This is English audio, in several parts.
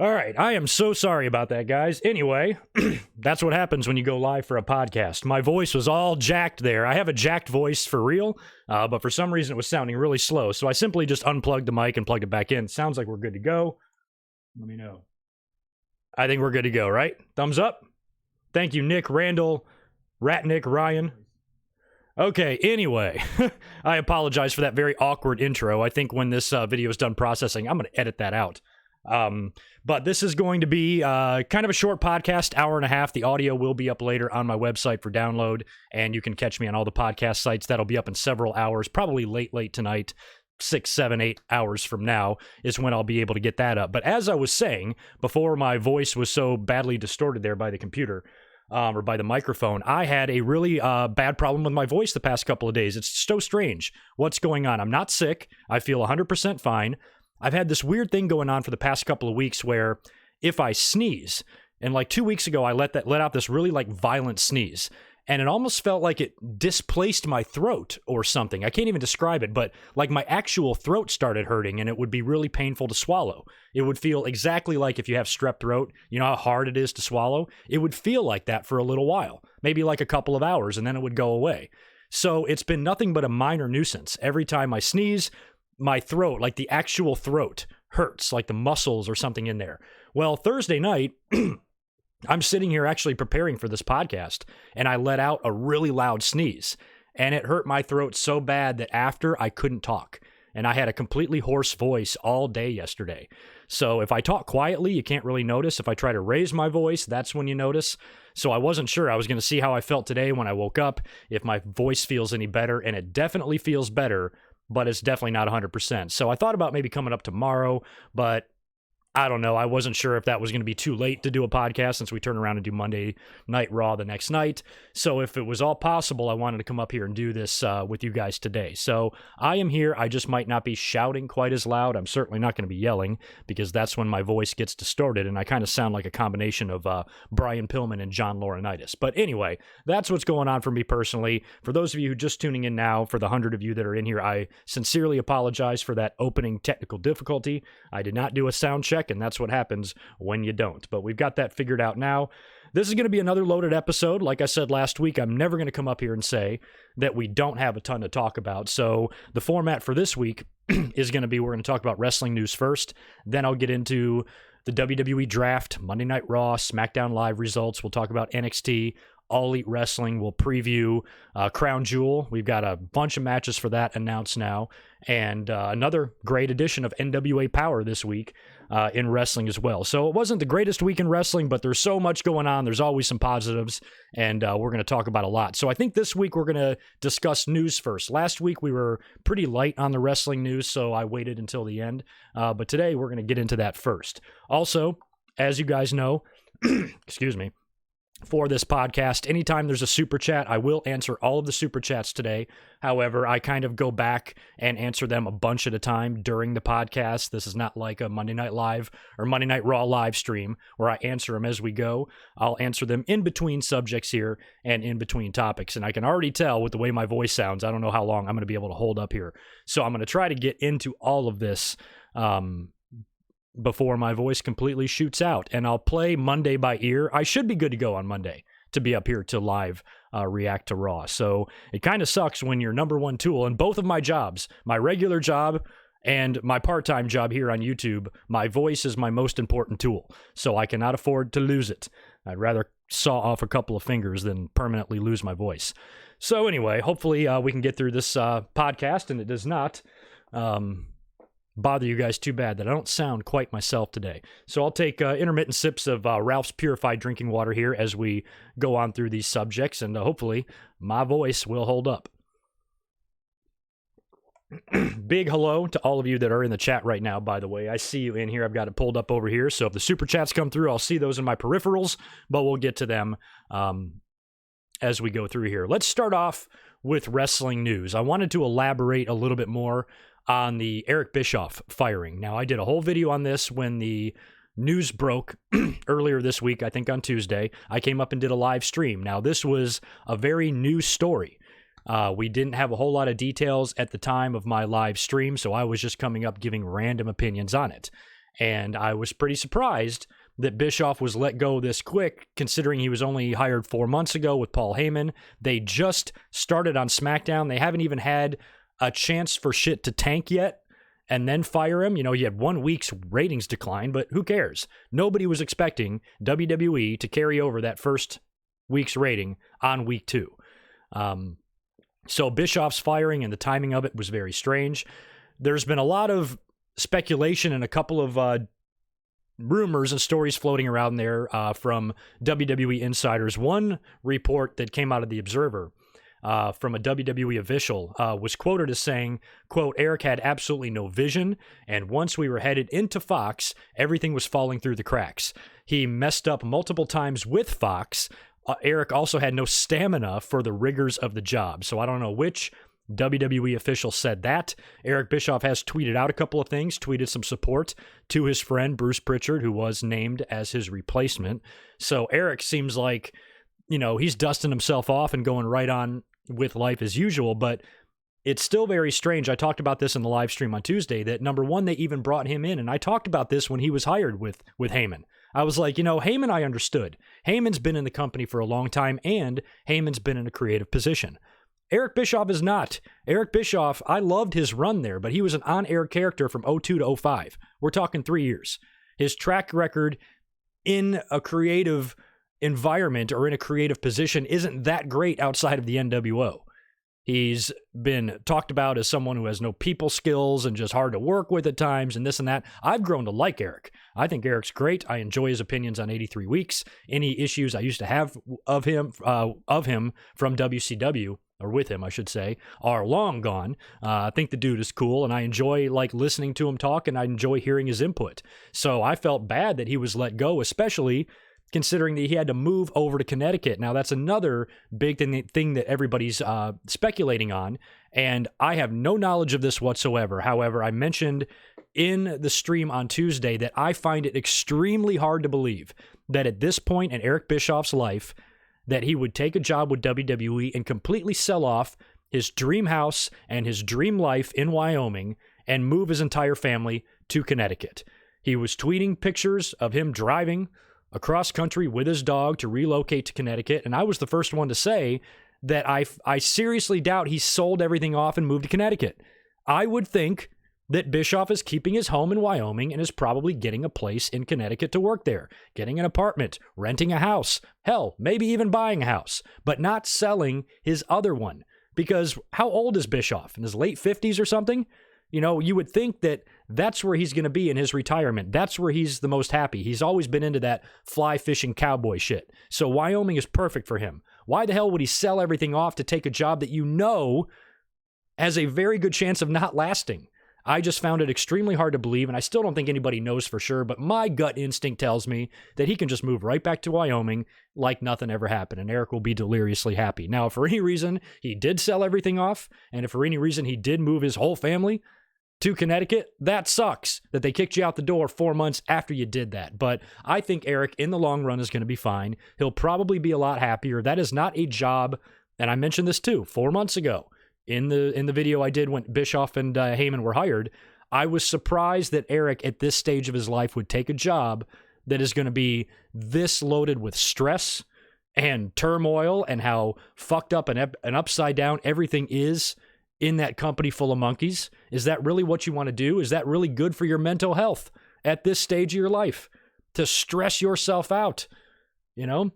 All right, I am so sorry about that, guys. Anyway, that's what happens when you go live for a podcast. My voice was all jacked there. I have a jacked voice for real, but for some reason it was sounding really slow. So I simply just unplugged the mic and plugged it back in. Sounds like we're good to go. Let me know. I think we're good to go, right? Thumbs up. Thank you, Nick, Randall, Ratnick, Ryan. Okay, anyway, I apologize for that very awkward intro. I think when this video is done processing, I'm going to edit that out. But this is going to be kind of a short podcast, hour and a half. The audio will be up later on my website for download, and you can catch me on all the podcast sites. That'll be up in several hours, probably late tonight. 6, 7, 8 hours from now is when I'll be able to get that up. But as I was saying, before my voice was so badly distorted there by the computer, or by the microphone, I had a really bad problem with my voice the past couple of days. It's so strange. What's going on? I'm not sick. I feel 100% fine. I've had this weird thing going on for the past couple of weeks where if I sneeze, and like 2 weeks ago, I let out this really like violent sneeze, and it almost felt like it displaced my throat or something. I can't even describe it, but like my actual throat started hurting, and it would be really painful to swallow. It would feel exactly like if you have strep throat, you know how hard it is to swallow? It would feel like that for a little while, maybe like a couple of hours, and then it would go away. So it's been nothing but a minor nuisance. Every time I sneeze, my throat, like the actual throat, hurts, like the muscles or something in there. Well, Thursday night, I'm sitting here actually preparing for this podcast, and I let out a really loud sneeze, and it hurt my throat so bad that after I couldn't talk, and I had a completely hoarse voice all day yesterday. So if I talk quietly, you can't really notice. If I try to raise my voice, that's when you notice. So I wasn't sure. I was going to see how I felt today when I woke up, if my voice feels any better, and it definitely feels better, but it's definitely not 100%. So I thought about maybe coming up tomorrow, but I don't know. I wasn't sure if that was going to be too late to do a podcast since we turn around and do Monday Night Raw the next night. So if it was all possible, I wanted to come up here and do this with you guys today. So I am here. I just might not be shouting quite as loud. I'm certainly not going to be yelling because that's when my voice gets distorted and I kind of sound like a combination of Brian Pillman and John Laurinaitis. But anyway, that's what's going on for me personally. For those of you who are just tuning in now, for the 100 of you that are in here, I sincerely apologize for that opening technical difficulty. I did not do a sound check, and that's what happens when you don't. But we've got that figured out now. This is going to be another loaded episode. Like I said last week, I'm never going to come up here and say that we don't have a ton to talk about. So the format for this week is going to be, we're going to talk about wrestling news first. Then I'll get into the WWE Draft, Monday Night Raw, SmackDown Live results. We'll talk about NXT, All Elite Wrestling. We'll preview Crown Jewel. We've got a bunch of matches for that announced now. And another great edition of NWA Power this week in wrestling as well. So it wasn't the greatest week in wrestling, but there's so much going on. There's always some positives, and we're going to talk about a lot. So I think this week we're going to discuss news first. Last week we were pretty light on the wrestling news, so I waited until the end. But today we're going to get into that first. Also, as you guys know, excuse me, for this podcast, anytime there's a super chat, I will answer all of the super chats today. However, I kind of go back and answer them a bunch at a time during the podcast. This is not like a Monday Night Live or Monday Night Raw live stream where I answer them as we go. I'll answer them in between subjects here and in between topics. And I can already tell with the way my voice sounds, I don't know how long I'm going to be able to hold up here. So I'm going to try to get into all of this before my voice completely shoots out, and I'll play Monday by ear. I should be good to go on Monday to be up here to live react to Raw. So it kind of sucks when your number one tool in both of my jobs, my regular job and my part-time job here on YouTube, my voice is my most important tool. So I cannot afford to lose it. I'd rather saw off a couple of fingers than permanently lose my voice. So anyway, hopefully we can get through this podcast, and it does not bother you guys too bad that I don't sound quite myself today. So I'll take intermittent sips of Ralph's purified drinking water here as we go on through these subjects, and hopefully my voice will hold up. Big hello to all of you that are in the chat right now, by the way. I see you in here. I've got it pulled up over here, so if the super chats come through, I'll see those in my peripherals, but we'll get to them as we go through here. Let's start off with wrestling news. I wanted to elaborate a little bit more on the Eric Bischoff firing. Now, I did a whole video on this when the news broke earlier this week, I think on Tuesday. I came up and did a live stream. Now, this was a very new story. We didn't have a whole lot of details at the time of my live stream, so I was just coming up giving random opinions on it. And I was pretty surprised that Bischoff was let go this quick, considering he was only hired 4 months ago with Paul Heyman. They just started on SmackDown. They haven't even had a chance for shit to tank yet and then fire him. You know, he had 1 week's ratings decline, but who cares? Nobody was expecting WWE to carry over that first week's rating on week 2. So Bischoff's firing and the timing of it was very strange. There's been a lot of speculation and a couple of rumors and stories floating around there from WWE insiders. One report that came out of The Observer from a WWE official was quoted as saying, quote, Eric had absolutely no vision, and once we were headed into Fox, everything was falling through the cracks. He messed up multiple times with Fox. Eric also had no stamina for the rigors of the job. So I don't know which WWE official said that. Eric Bischoff has tweeted out a couple of things, tweeted some support to his friend Bruce Pritchard, who was named as his replacement. So Eric seems like, you know, he's dusting himself off and going right on with life as usual, but it's still very strange. I talked about this in the live stream on Tuesday, that number one, they even brought him in, and I talked about this when he was hired with Heyman. I was like, you know, Heyman I understood. Heyman's been in the company for a long time, and Heyman's been in a creative position. Eric Bischoff is not. Eric Bischoff, I loved his run there, but he was an on-air character from 02 to 05. We're talking 3 years. His track record in a creative environment or in a creative position isn't that great outside of the NWO. He's been talked about as someone who has no people skills and just hard to work with at times and this and that. I've grown to like Eric. I think Eric's great. I enjoy his opinions on 83 Weeks. Any issues I used to have of him from WCW, or with him, I should say, are long gone. I think the dude is cool, and I enjoy like listening to him talk, and I enjoy hearing his input. So I felt bad that he was let go, especially considering that he had to move over to Connecticut. Now, that's another big thing that everybody's speculating on, and I have no knowledge of this whatsoever. However, I mentioned in the stream on Tuesday that I find it extremely hard to believe that at this point in Eric Bischoff's life, that he would take a job with WWE and completely sell off his dream house and his dream life in Wyoming and move his entire family to Connecticut. He was tweeting pictures of him driving across country with his dog to relocate to Connecticut, and I was the first one to say that I seriously doubt he sold everything off and moved to Connecticut. I would think that Bischoff is keeping his home in Wyoming and is probably getting a place in Connecticut to work there, getting an apartment, renting a house, hell, maybe even buying a house, but not selling his other one. Because how old is Bischoff? In his late 50s or something? You know, you would think that that's where he's going to be in his retirement. That's where he's the most happy. He's always been into that fly fishing cowboy shit. So Wyoming is perfect for him. Why the hell would he sell everything off to take a job that you know has a very good chance of not lasting? I just found it extremely hard to believe, and I still don't think anybody knows for sure, but my gut instinct tells me that he can just move right back to Wyoming like nothing ever happened, and Eric will be deliriously happy. Now, if for any reason he did sell everything off, and if for any reason he did move his whole family to Connecticut, that sucks that they kicked you out the door 4 months after you did that. But I think Eric, in the long run, is going to be fine. He'll probably be a lot happier. That is not a job, and I mentioned this too 4 months ago. In the video I did when Bischoff and Heyman were hired, I was surprised that Eric at this stage of his life would take a job that is going to be this loaded with stress and turmoil and how fucked up and upside down everything is in that company full of monkeys. Is that really what you want to do? Is that really good for your mental health at this stage of your life? To stress yourself out, you know?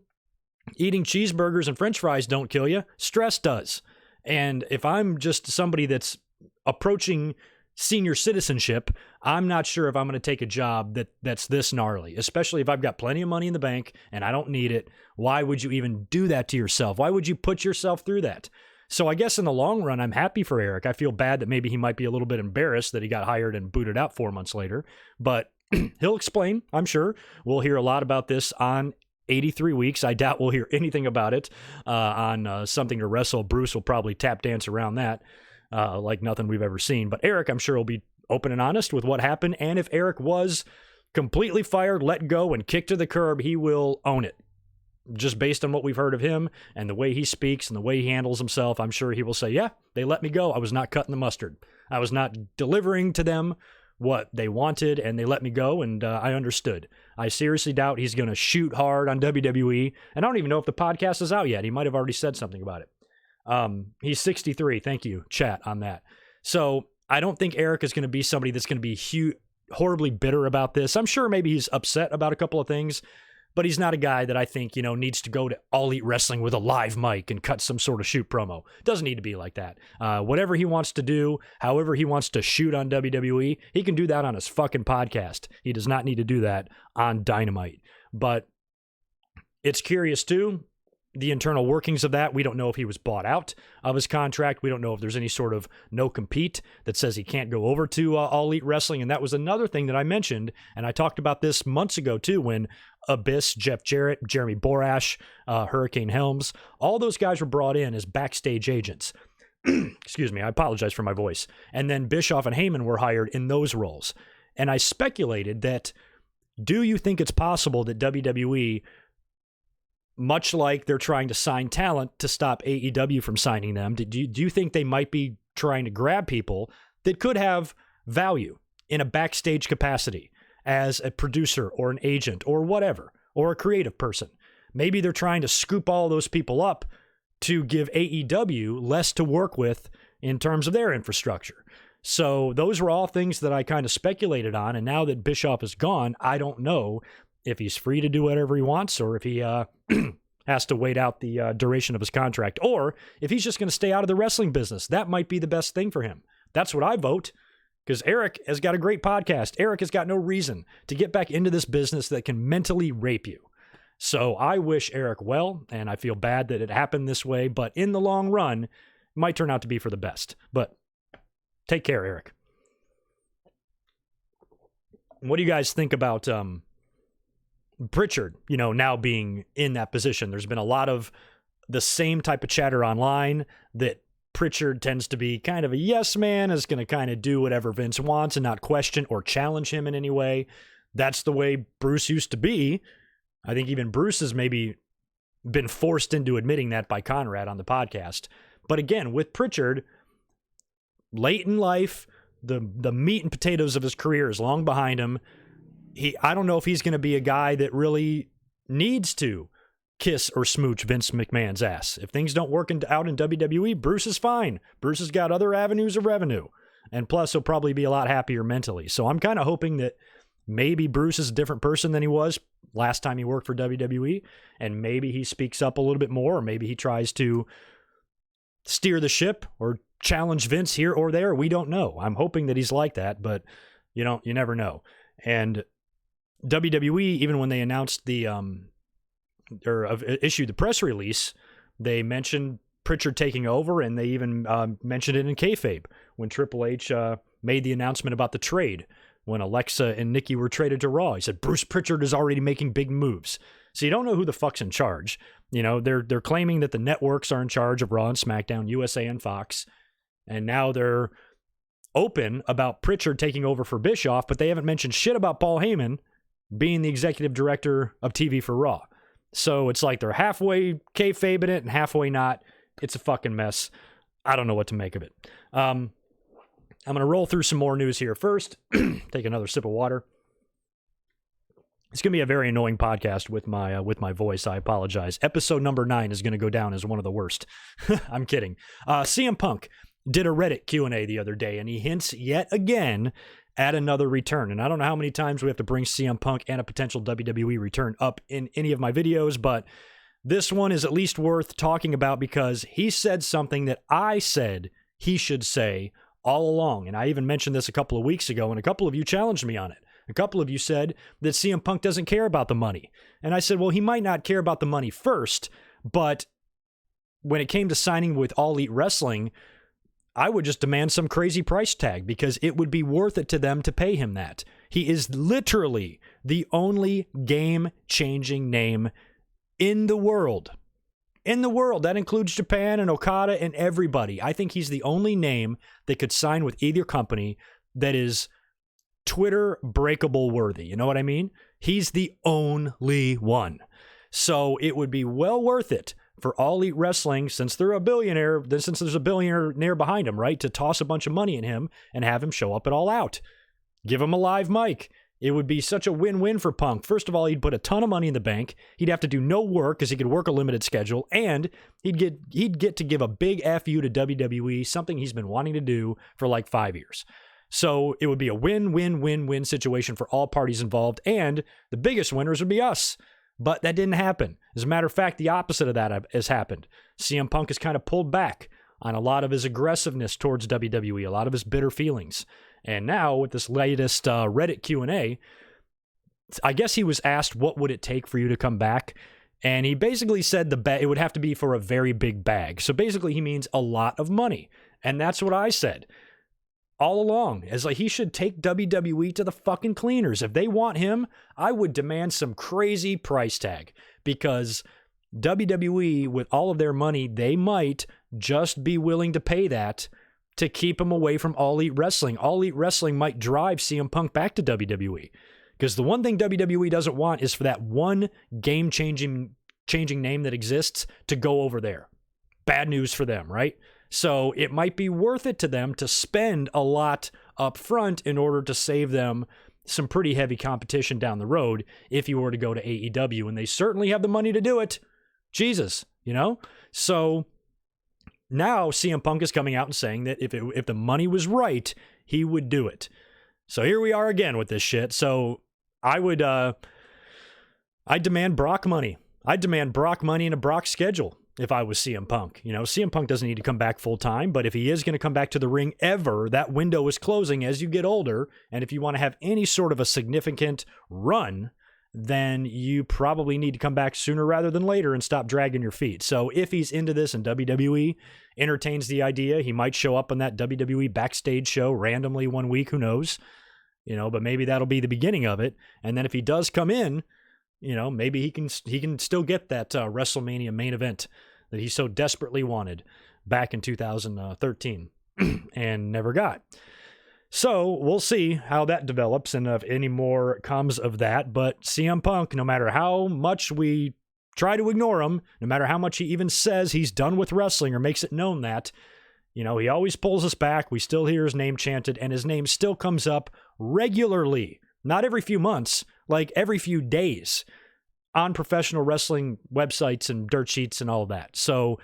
Eating cheeseburgers and french fries don't kill you. Stress does. And if I'm just somebody that's approaching senior citizenship, I'm not sure if I'm going to take a job that's this gnarly, especially if I've got plenty of money in the bank and I don't need it. Why would you even do that to yourself? Why would you put yourself through that? So I guess in the long run, I'm happy for Eric. I feel bad that maybe he might be a little bit embarrassed that he got hired and booted out 4 months later, but he'll explain, I'm sure. We'll hear a lot about this on 83 Weeks. I doubt we'll hear anything about it on Something to Wrestle. Bruce will probably tap dance around that like nothing we've ever seen. But Eric, I'm sure, will be open and honest with what happened. And if Eric was completely fired, let go, and kicked to the curb, he will own it. Just based on what we've heard of him and the way he speaks and the way he handles himself, I'm sure he will say, yeah, they let me go. I was not cutting the mustard. I was not delivering to them what they wanted, and they let me go, and I understood. I seriously doubt he's going to shoot hard on WWE, and I don't even know if the podcast is out yet. He might have already said something about it. He's 63. Thank you, chat, on that. So I don't think Eric is going to be somebody that's going to be horribly bitter about this. I'm sure maybe he's upset about a couple of things, but he's not a guy that I think, needs to go to All Elite Wrestling with a live mic and cut some sort of shoot promo. Doesn't need to be like that. Whatever he wants to do, however he wants to shoot on WWE, he can do that on his fucking podcast. He does not need to do that on Dynamite. But it's curious, too, the internal workings of that. We don't know if he was bought out of his contract. We don't know if there's any sort of no-compete that says he can't go over to All Elite Wrestling. And that was another thing that I mentioned, and I talked about this months ago, too, when Abyss, Jeff Jarrett, Jeremy Borash, Hurricane Helms, all those guys were brought in as backstage agents. Excuse me, I apologize for my voice. And then Bischoff and Heyman were hired in those roles. And I speculated that, do you think it's possible that WWE, much like they're trying to sign talent to stop AEW from signing them, do you think they might be trying to grab people that could have value in a backstage capacity as a producer or an agent or whatever, or a creative person? Maybe they're trying to scoop all those people up to give AEW less to work with in terms of their infrastructure. So those were all things that I kind of speculated on, and now that Bischoff is gone, I don't know if he's free to do whatever he wants, or if he has to wait out the duration of his contract, or if he's just going to stay out of the wrestling business. That might be the best thing for him. That's what I vote, because Eric has got a great podcast. Eric has got no reason to get back into this business that can mentally rape you. So I wish Eric well, and I feel bad that it happened this way, but in the long run, it might turn out to be for the best. But take care, Eric. What do you guys think about Pritchard, now being in that position? There's been a lot of the same type of chatter online that Pritchard tends to be kind of a yes man, is going to kind of do whatever Vince wants and not question or challenge him in any way. That's the way Bruce used to be. I think even Bruce has maybe been forced into admitting that by Conrad on the podcast. But again, with Pritchard, late in life, the meat and potatoes of his career is long behind him. I don't know if he's going to be a guy that really needs to kiss or smooch Vince McMahon's ass. If things don't work out in WWE, Bruce is fine. Bruce has got other avenues of revenue. And plus, he'll probably be a lot happier mentally. So I'm kind of hoping that maybe Bruce is a different person than he was last time he worked for WWE. And maybe he speaks up a little bit more, or maybe he tries to steer the ship or challenge Vince here or there. We don't know. I'm hoping that he's like that, but you never know. And WWE, even when they announced issued the press release, they mentioned Pritchard taking over, and they even mentioned it in kayfabe when Triple H made the announcement about the trade. When Alexa and Nikki were traded to Raw, he said Bruce Pritchard is already making big moves. So you don't know who the fuck's in charge. They're claiming that the networks are in charge of Raw and SmackDown, USA and Fox, and now they're open about Pritchard taking over for Bischoff, but they haven't mentioned shit about Paul Heyman being the executive director of TV for Raw. So it's like they're halfway kayfabing it and halfway not. It's a fucking mess. I don't know what to make of it. I'm going to roll through some more news here first. Take another sip of water. It's going to be a very annoying podcast with my voice. I apologize. Episode number 9 is going to go down as one of the worst. I'm kidding. CM Punk did a Reddit Q&A the other day, and he hints yet again at another return. And I don't know how many times we have to bring CM Punk and a potential WWE return up in any of my videos, but this one is at least worth talking about because he said something that I said he should say all along. And I even mentioned this a couple of weeks ago, and a couple of you challenged me on it. A couple of you said that CM Punk doesn't care about the money. And I said, well, he might not care about the money first, but when it came to signing with All Elite Wrestling, I would just demand some crazy price tag because it would be worth it to them to pay him that. He is literally the only game-changing name in the world. In the world. That includes Japan and Okada and everybody. I think he's the only name that could sign with either company that is Twitter breakable worthy. You know what I mean? He's the only one. So it would be well worth it for All Elite Wrestling, since they're a billionaire, since there's a billionaire behind him, right, to toss a bunch of money in him and have him show up at All Out. Give him a live mic. It would be such a win-win for Punk. First of all, he'd put a ton of money in the bank. He'd have to do no work because he could work a limited schedule, and he'd get to give a big FU to WWE, something he's been wanting to do for like 5 years. So it would be a win-win-win-win situation for all parties involved, and the biggest winners would be us. But that didn't happen. As a matter of fact, the opposite of that has happened. CM Punk has kind of pulled back on a lot of his aggressiveness towards WWE, a lot of his bitter feelings. And now with this latest Reddit Q&A, I guess he was asked what would it take for you to come back, and he basically said it would have to be for a very big bag. So basically he means a lot of money, and that's what I said all along. As like he should take WWE to the fucking cleaners. If they want him, I would demand some crazy price tag, because WWE, with all of their money, they might just be willing to pay that to keep him away from All Elite Wrestling. All Elite Wrestling might drive CM Punk back to WWE. Because the one thing WWE doesn't want is for that one game-changing name that exists to go over there. Bad news for them, right? So it might be worth it to them to spend a lot up front in order to save them some pretty heavy competition down the road if you were to go to AEW. And they certainly have the money to do it. Jesus, So now CM Punk is coming out and saying that if the money was right, he would do it. So here we are again with this shit. So I demand Brock money. I'd demand Brock money and a Brock schedule if I was CM Punk. CM Punk doesn't need to come back full time, but if he is going to come back to the ring ever, that window is closing as you get older. And if you want to have any sort of a significant run, then you probably need to come back sooner rather than later and stop dragging your feet. So if he's into this and WWE entertains the idea, he might show up on that WWE backstage show randomly one week, who knows? But maybe that'll be the beginning of it. And then if he does come in, maybe he can still get that WrestleMania main event that he so desperately wanted back in 2013 and never got. So we'll see how that develops and if any more comes of that. But CM Punk, no matter how much we try to ignore him, no matter how much he even says he's done with wrestling or makes it known that, he always pulls us back. We still hear his name chanted, and his name still comes up regularly. Not every few months, like every few days on professional wrestling websites and dirt sheets and all of that. So,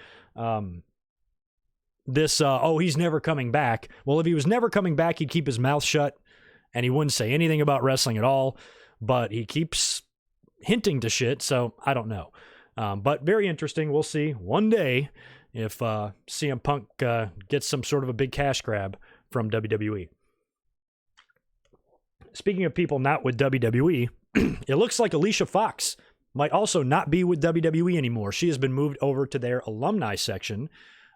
he's never coming back. Well, if he was never coming back, he'd keep his mouth shut and he wouldn't say anything about wrestling at all, but he keeps hinting to shit. So I don't know. But very interesting. We'll see one day if CM Punk gets some sort of a big cash grab from WWE. Speaking of people not with WWE, it looks like Alicia Fox might also not be with WWE anymore. She has been moved over to their alumni section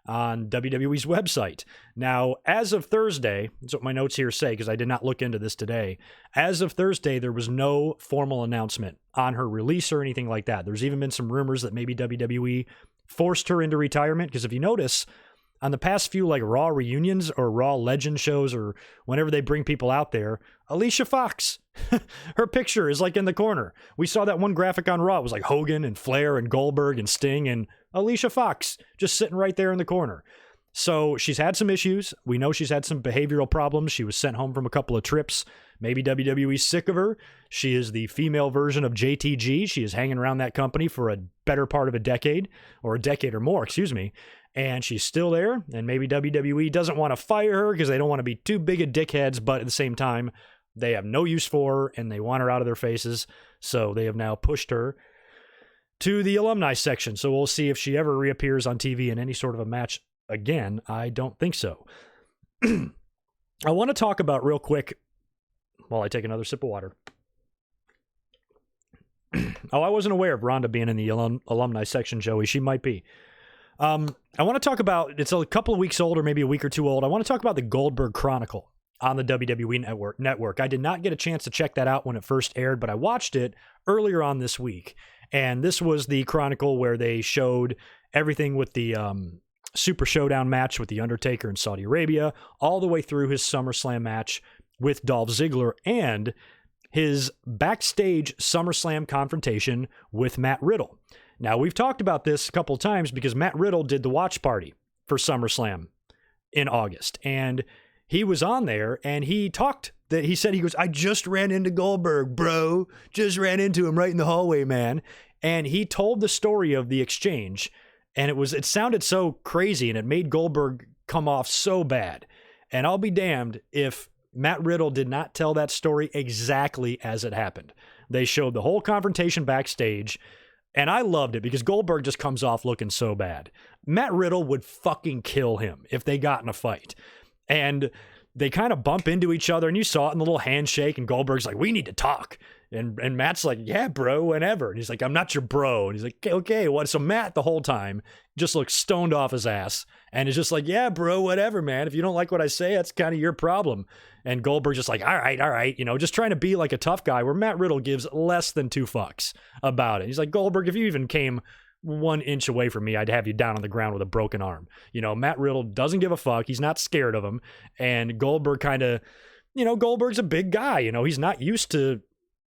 on WWE's website. Now, as of Thursday, that's what my notes here say because I did not look into this today. As of Thursday, there was no formal announcement on her release or anything like that. There's even been some rumors that maybe WWE forced her into retirement because if you notice, on the past few like Raw reunions or Raw Legend shows or whenever they bring people out there, Alicia Fox, her picture is like in the corner. We saw that one graphic on Raw. It was like Hogan and Flair and Goldberg and Sting and Alicia Fox just sitting right there in the corner. So she's had some issues. We know she's had some behavioral problems. She was sent home from a couple of trips. Maybe WWE's sick of her. She is the female version of JTG. She is hanging around that company for a better part of a decade or more, excuse me. And she's still there. And maybe WWE doesn't want to fire her because they don't want to be too big of dickheads, but at the same time, they have no use for her and they want her out of their faces. So they have now pushed her to the alumni section. So we'll see if she ever reappears on TV in any sort of a match again. I don't think so. I want to talk about real quick while I take another sip of water. I wasn't aware of Rhonda being in the alumni section, Joey. She might be. I want to talk about, it's a couple of weeks old or maybe a week or two old. I want to talk about the Goldberg Chronicle on the WWE network. I did not get a chance to check that out when it first aired, but I watched it earlier on this week. And this was the Chronicle where they showed everything with the Super Showdown match with The Undertaker in Saudi Arabia, all the way through his SummerSlam match with Dolph Ziggler and his backstage SummerSlam confrontation with Matt Riddle. Now, we've talked about this a couple of times because Matt Riddle did the watch party for SummerSlam in August, and he was on there and he talked that he said, he goes, I just ran into Goldberg, bro. Just ran into him right in the hallway, man. And he told the story of the exchange, and it sounded so crazy, and it made Goldberg come off so bad. And I'll be damned if Matt Riddle did not tell that story exactly as it happened. They showed the whole confrontation backstage, and I loved it because Goldberg just comes off looking so bad. Matt Riddle would fucking kill him if they got in a fight. And they kind of bump into each other, and you saw it in the little handshake, and Goldberg's like, we need to talk. And Matt's like, yeah, bro, whenever. And he's like, I'm not your bro. And he's like, okay, what? So Matt the whole time just looks stoned off his ass and is just like, yeah, bro, whatever, man. If you don't like what I say, that's kind of your problem. And Goldberg's just like, all right, just trying to be like a tough guy, where Matt Riddle gives less than 2 fucks about it. He's like, Goldberg, if you even came 1 inch away from me, I'd have you down on the ground with a broken arm. Matt Riddle doesn't give a fuck. He's not scared of him. And Goldberg kind of, Goldberg's a big guy. He's not used to,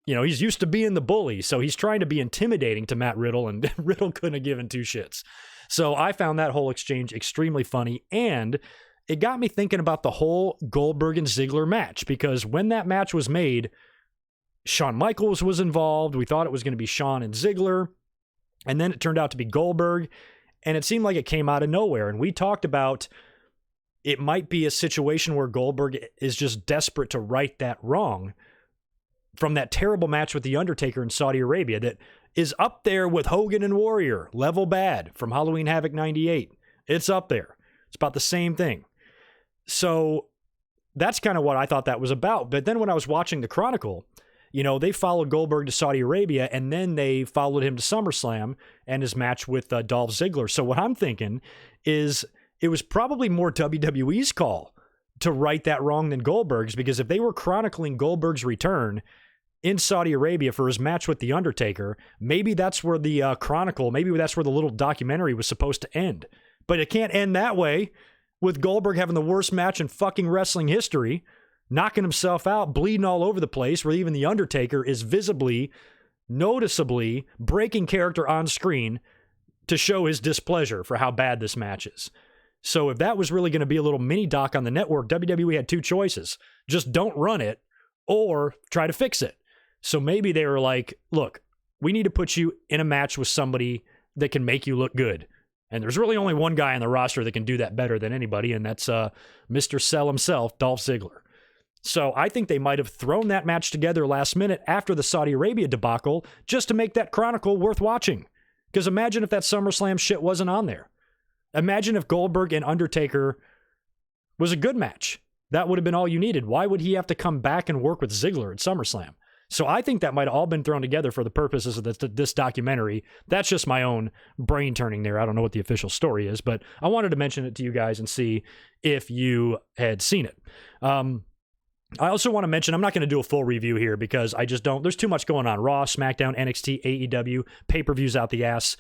he's used to being the bully. So he's trying to be intimidating to Matt Riddle, and Riddle couldn't have given 2 shits. So I found that whole exchange extremely funny, and it got me thinking about the whole Goldberg and Ziggler match, because when that match was made, Shawn Michaels was involved. We thought it was going to be Shawn and Ziggler, and then it turned out to be Goldberg, and it seemed like it came out of nowhere. And we talked about it might be a situation where Goldberg is just desperate to right that wrong from that terrible match with The Undertaker in Saudi Arabia that is up there with Hogan and Warrior, level bad, from Halloween Havoc 98. It's up there. It's about the same thing. So that's kind of what I thought that was about. But then when I was watching the Chronicle, they followed Goldberg to Saudi Arabia, and then they followed him to SummerSlam and his match with Dolph Ziggler. So what I'm thinking is it was probably more WWE's call to right that wrong than Goldberg's, because if they were chronicling Goldberg's return in Saudi Arabia for his match with The Undertaker, maybe that's where the Chronicle, maybe that's where the little documentary was supposed to end. But it can't end that way, with Goldberg having the worst match in fucking wrestling history, knocking himself out, bleeding all over the place, where even The Undertaker is visibly, noticeably breaking character on screen to show his displeasure for how bad this match is. So if that was really going to be a little mini doc on the network, WWE had 2 choices. Just don't run it, or try to fix it. So maybe they were like, look, we need to put you in a match with somebody that can make you look good. And there's really only one guy on the roster that can do that better than anybody, and that's Mr. Cell himself, Dolph Ziggler. So I think they might have thrown that match together last minute after the Saudi Arabia debacle just to make that Chronicle worth watching. Because imagine if that SummerSlam shit wasn't on there. Imagine if Goldberg and Undertaker was a good match. That would have been all you needed. Why would he have to come back and work with Ziggler at SummerSlam? So I think that might have all been thrown together for the purposes of this documentary. That's just my own brain turning there. I don't know what the official story is, but I wanted to mention it to you guys and see if you had seen it. I also want to mention, I'm not going to do a full review here because I just don't. There's too much going on. Raw, SmackDown, NXT, AEW, pay-per-views out the ass.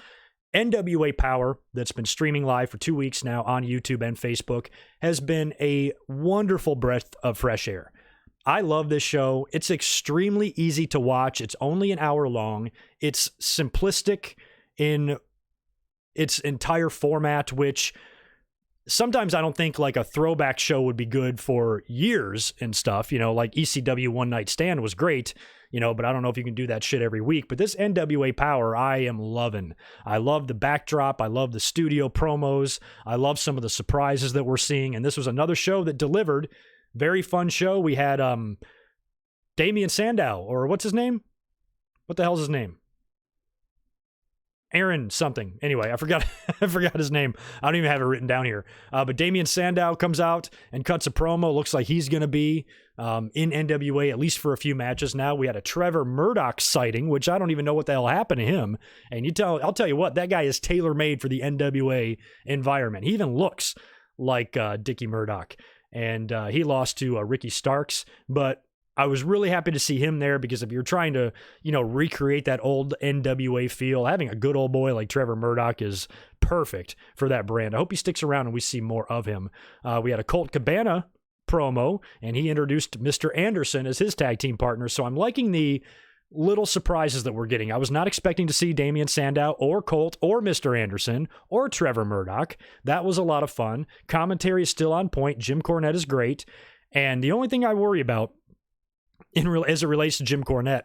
NWA Power, that's been streaming live for 2 weeks now on YouTube and Facebook, has been a wonderful breath of fresh air. I love this show. It's extremely easy to watch. It's only an hour long. It's simplistic in its entire format, which sometimes I don't think like a throwback show would be good for years and stuff. Like ECW One Night Stand was great, but I don't know if you can do that shit every week. But this NWA Power, I am loving. I love the backdrop. I love the studio promos. I love some of the surprises that we're seeing. And this was another show that delivered. Very fun show. We had Damian Sandow, or what's his name? What the hell's his name? Aaron something. Anyway, I forgot his name. I don't even have it written down here. But Damian Sandow comes out and cuts a promo. Looks like he's going to be in NWA at least for a few matches now. We had a Trevor Murdoch sighting, which I don't even know what the hell happened to him. And I'll tell you what, that guy is tailor-made for the NWA environment. He even looks like Dickie Murdoch. And he lost to Ricky Starks, but I was really happy to see him there, because if you're trying to, recreate that old NWA feel, having a good old boy like Trevor Murdoch is perfect for that brand. I hope he sticks around and we see more of him. We had a Colt Cabana promo, and he introduced Mr. Anderson as his tag team partner, so I'm liking the little surprises that we're getting. I was not expecting to see Damian Sandow or Colt or Mr. Anderson or Trevor Murdoch. That was a lot of fun. Commentary is still on point. Jim Cornette is great. And the only thing I worry about as it relates to Jim Cornette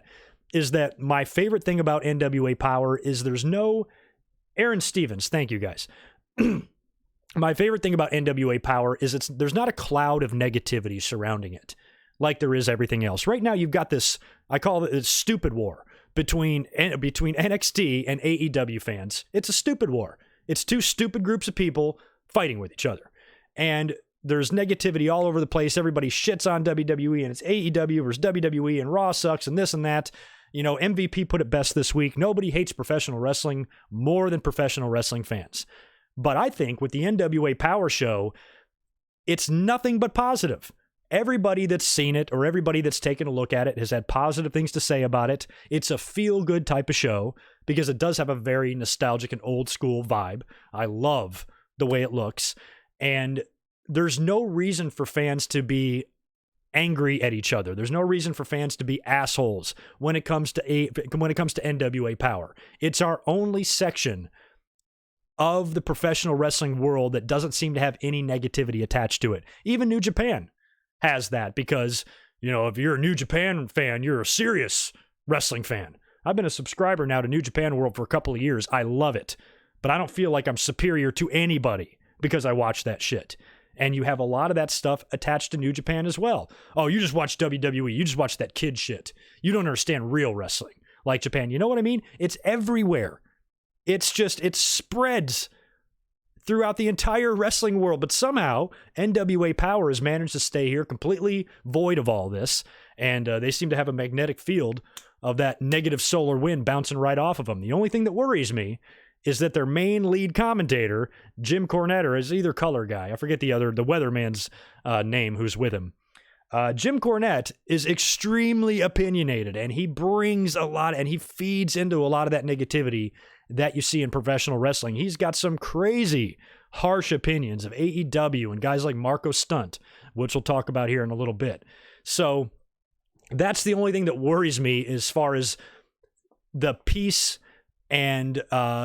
is that my favorite thing about NWA Power is there's no Aaron Stevens. Thank you guys. My favorite thing about NWA Power is there's not a cloud of negativity surrounding it like there is everything else. Right now, you've got this, I call it a stupid war between NXT and AEW fans. It's a stupid war. It's two stupid groups of people fighting with each other. And there's negativity all over the place. Everybody shits on WWE, and it's AEW versus WWE, and Raw sucks, and this and that. You know, MVP put it best this week. Nobody hates professional wrestling more than professional wrestling fans. But I think with the NWA Power Show, it's nothing but positive. Everybody that's seen it or everybody that's taken a look at it has had positive things to say about it. It's a feel-good type of show because it does have a very nostalgic and old-school vibe. I love the way it looks. And there's no reason for fans to be angry at each other. There's no reason for fans to be assholes when it comes to NWA Power. It's our only section of the professional wrestling world that doesn't seem to have any negativity attached to it. Even New Japan has that because, you know, if you're a New Japan fan, you're a serious wrestling fan. I've been a subscriber now to New Japan World for a couple of years. I love it, but I don't feel like I'm superior to anybody because I watch that shit. And you have a lot of that stuff attached to New Japan as well. Oh, you just watch WWE. You just watch that kid shit. You don't understand real wrestling like Japan. You know what I mean? It's everywhere. It's just, it spreads throughout the entire wrestling world. But somehow, NWA Power has managed to stay here completely void of all this. And they seem to have a magnetic field of that negative solar wind bouncing right off of them. The only thing that worries me is that their main lead commentator, Jim Cornette, or is either color guy. I forget the weatherman's name who's with him. Jim Cornette is extremely opinionated, and he brings a lot, and he feeds into a lot of that negativity that you see in professional wrestling. He's got some crazy, harsh opinions of AEW and guys like Marko Stunt, which we'll talk about here in a little bit. So that's the only thing that worries me as far as the peace and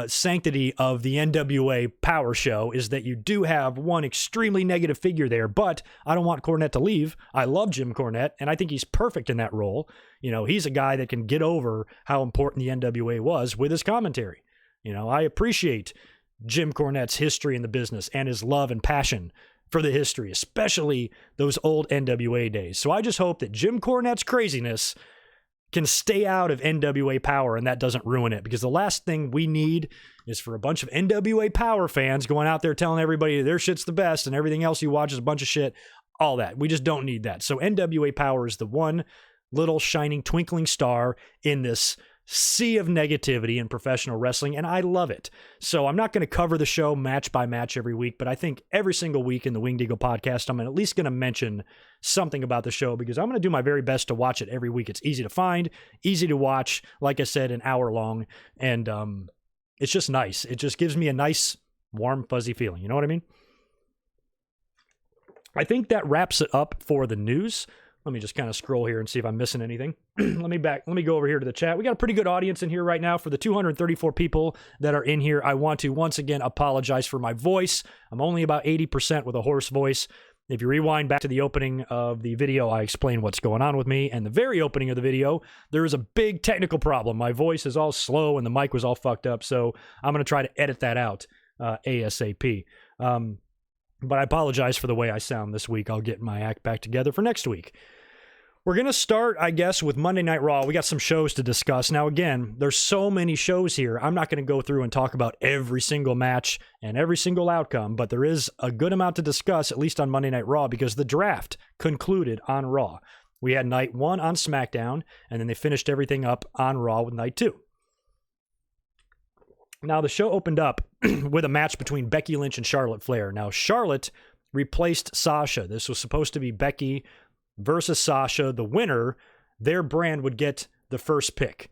sanctity of the NWA Power Show is that you do have one extremely negative figure there, but I don't want Cornette to leave. I love Jim Cornette, and I think he's perfect in that role. You know, he's a guy that can get over how important the NWA was with his commentary. You know, I appreciate Jim Cornette's history in the business and his love and passion for the history, especially those old NWA days. So I just hope that Jim Cornette's craziness can stay out of NWA Power and that doesn't ruin it, because the last thing we need is for a bunch of NWA Power fans going out there telling everybody their shit's the best and everything else you watch is a bunch of shit. All that. We just don't need that. So NWA Power is the one little shining twinkling star in this sea of negativity in professional wrestling, and I love it. So I'm not going to cover the show match by match every week, but I think every single week in the Winged Eagle podcast, I'm at least going to mention something about the show because I'm going to do my very best to watch it every week. It's easy to find, easy to watch, like I said, an hour long, and it's just nice. It just gives me a nice, warm, fuzzy feeling. You know what I mean? I think that wraps it up for the news. Let me just kind of scroll here and see if I'm missing anything. Let me go over here to the chat. We got a pretty good audience in here right now. For the 234 people that are in here, I want to once again apologize for my voice. I'm only about 80% with a hoarse voice. If you rewind back to the opening of the video, I explain what's going on with me. And the very opening of the video, there is a big technical problem. My voice is all slow and the mic was all fucked up. So I'm going to try to edit that out ASAP. But I apologize for the way I sound this week. I'll get my act back together for next week. We're going to start, I guess, with Monday Night Raw. We got some shows to discuss. Now, again, there's so many shows here. I'm not going to go through and talk about every single match and every single outcome, but there is a good amount to discuss, at least on Monday Night Raw, because the draft concluded on Raw. We had night 1 on SmackDown, and then they finished everything up on Raw with night 2. Now, the show opened up with a match between Becky Lynch and Charlotte Flair. Now, Charlotte replaced Sasha. This was supposed to be Becky versus Sasha. The winner, their brand would get the first pick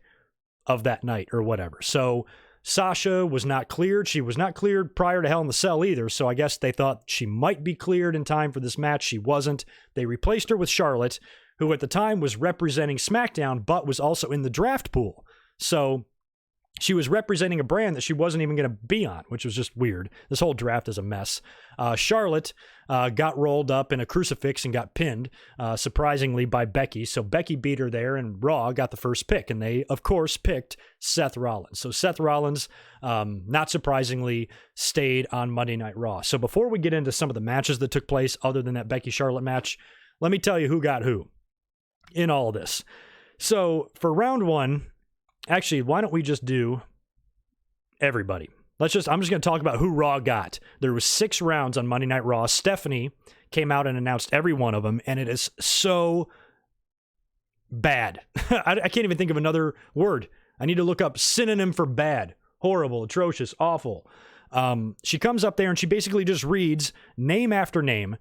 of that night or whatever. So Sasha was not cleared. She was not cleared prior to Hell in the Cell either. So I guess they thought she might be cleared in time for this match. She wasn't. They replaced her with Charlotte, who at the time was representing SmackDown, but was also in the draft pool. So she was representing a brand that she wasn't even going to be on, which was just weird. This whole draft is a mess. Charlotte got rolled up in a crucifix and got pinned, surprisingly, by Becky. So Becky beat her there, and Raw got the first pick. And they, of course, picked Seth Rollins. So Seth Rollins, not surprisingly, stayed on Monday Night Raw. So before we get into some of the matches that took place, other than that Becky-Charlotte match, let me tell you who got who in all of this. So for round one, actually, why don't we just do everybody? I'm just going to talk about who Raw got. There was 6 rounds on Monday Night Raw. Stephanie came out and announced every one of them, and it is so bad. I can't even think of another word. I need to look up synonym for bad. Horrible, atrocious, awful. She comes up there and she basically just reads name after name.